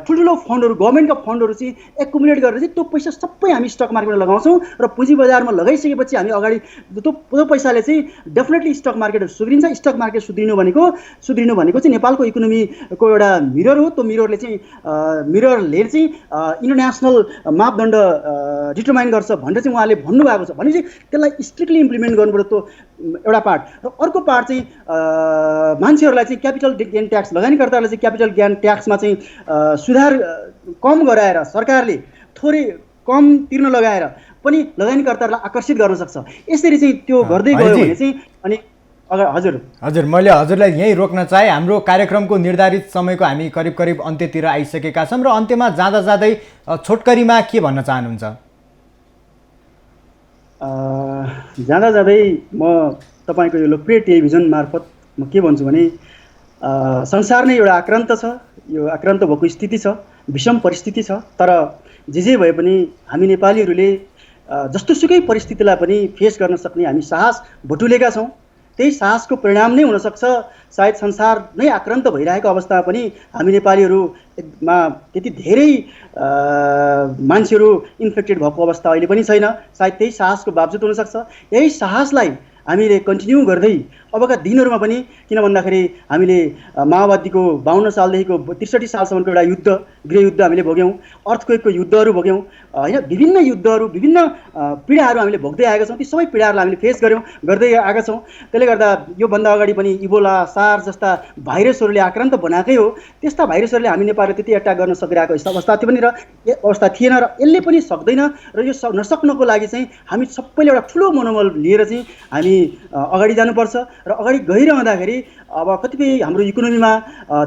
ठुल्ठुलो फन्डहरू, गभर्मेन्टका फन्डहरू चाहिँ एकुमुलेट गरेर चाहिँ त्यो पैसा सबै हामी स्टक मार्केटमा लगाउँछौँ र पुँजी बजारमा लगाइसकेपछि हामी अगाडि त्यो पैसाले चाहिँ डेफिनेटली स्टक मार्केट सुध्रिन्छ। स्टक मार्केट सुध्रिनु भनेको चाहिँ नेपालको इकोनोमीको एउटा मिरर हो। त्यो मिररले चाहिँ इन्टरनेसनल मापदण्ड डिटरमाइन गर्छ भनेर चाहिँ उहाँले भन्नुभएको छ। भने चाहिँ त्यसलाई स्ट्रिक्टली इम्प्लिमेन्ट गर्नुपर्छ त्यो एउटा पार्ट। र अर्को पार्ट चाहिँ मान्छेहरूलाई चाहिँ क्यापिटल गेन ट्याक्स, लगानीकर्ताहरूलाई चाहिँ क्यापिटल गेन ट्याक्समा चाहिँ सुधार कम गराएर सरकारले थोरै कम तिर्न लगाएर पनि लगानीकर्ताहरूलाई आकर्षित गर्न सक्छ। यसरी चाहिँ त्यो गर्दै गयो भने चाहिँ अनि हजुर मैले हजुरलाई यहीँ रोक्न चाहे। हाम्रो कार्यक्रमको निर्धारित समयको हामी करिब करिब अन्त्यतिर आइसकेका छौँ र अन्त्यमा जाँदा जाँदै छोटकरीमा के भन्न चाहनुहुन्छ? जाँदा जाँदै म तपाईँको यो लोकप्रिय टेलिभिजन मार्फत म के भन्छु भने संसार नै एउटा आक्रान्त छ। यो आक्रान्त भएको स्थिति छ, विषम परिस्थिति छ। तर जे भए पनि हामी नेपालीहरूले जस्तोसुकै परिस्थितिलाई पनि फेस गर्न सक्ने हामी साहस बटुलेका छौँ। त्यही साहसको परिणाम नै हुनसक्छ सायद संसार नै आक्रान्त भइरहेको अवस्थामा पनि हामी नेपालीहरूमा त्यति धेरै मान्छेहरू इन्फेक्टेड भएको अवस्था अहिले पनि छैन। सायद त्यही साहसको बावजुद हुनसक्छ। यही साहसलाई हामीले कन्टिन्यू गर्दै अबका दिनहरूमा पनि, किन भन्दाखेरि हामीले माओवादीको 52 सालदेखिको 63 सालसम्मको एउटा युद्ध, गृहयुद्ध हामीले भोग्यौँ, अर्थक्वेकको युद्धहरू भोग्यौँ होइन, विभिन्न युद्धहरू, विभिन्न पीडाहरू हामीले भोग्दै आएका छौँ। ती सबै पीडाहरूलाई हामीले फेस गर्दै आएका छौँ। त्यसले गर्दा योभन्दा अगाडि पनि इबोला, सार्स जस्ता भाइरसहरूले आक्रान्त बनाएकै हो। त्यस्ता भाइरसहरूले हामी नेपालले त्यति एट्याक गर्न सकिरहेको अवस्था थियो पनि र अवस्था थिएन र यसले पनि सक्दैन। र यो नसक्नको लागि चाहिँ हामी सबैले एउटा ठुलो मनोबल लिएर चाहिँ हामी अगाडि जानुपर्छ। र अगाडि गइरहँदाखेरि अब कतिपय हाम्रो इकोनोमीमा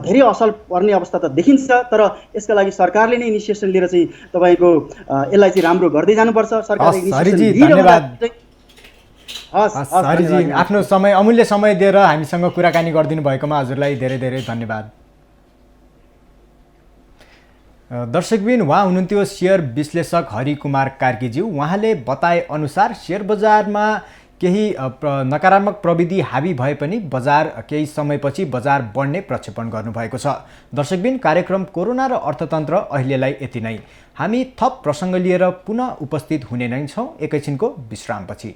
धेरै असर पर्ने अवस्था त देखिन्छ। तर यसका लागि सरकारले नै इनिसिएसन लिएर चाहिँ तपाईँको यसलाई चाहिँ राम्रो गर्दै जानुपर्छ। सरकारले आफ्नो समय, अमूल्य समय दिएर हामीसँग कुराकानी गरिदिनु भएकोमा हजुरलाई धेरै धेरै धन्यवाद। दर्शकबिन, उहाँ हुनुहुन्थ्यो शेयर विश्लेषक हरिकुमार कार्कीज्यू। उहाँले बताए अनुसार शेयर बजारमा केही नकारात्मक प्रविधि हावी भए पनि बजार केही समयपछि बजार बढ्ने प्रक्षेपण गर्नुभएको छ। दर्शकबिन, कार्यक्रम कोरोना र अर्थतन्त्र अहिलेलाई यति नै। हामी थप प्रसङ्ग लिएर पुनः उपस्थित हुने नै छौँ एकैछिनको विश्रामपछि।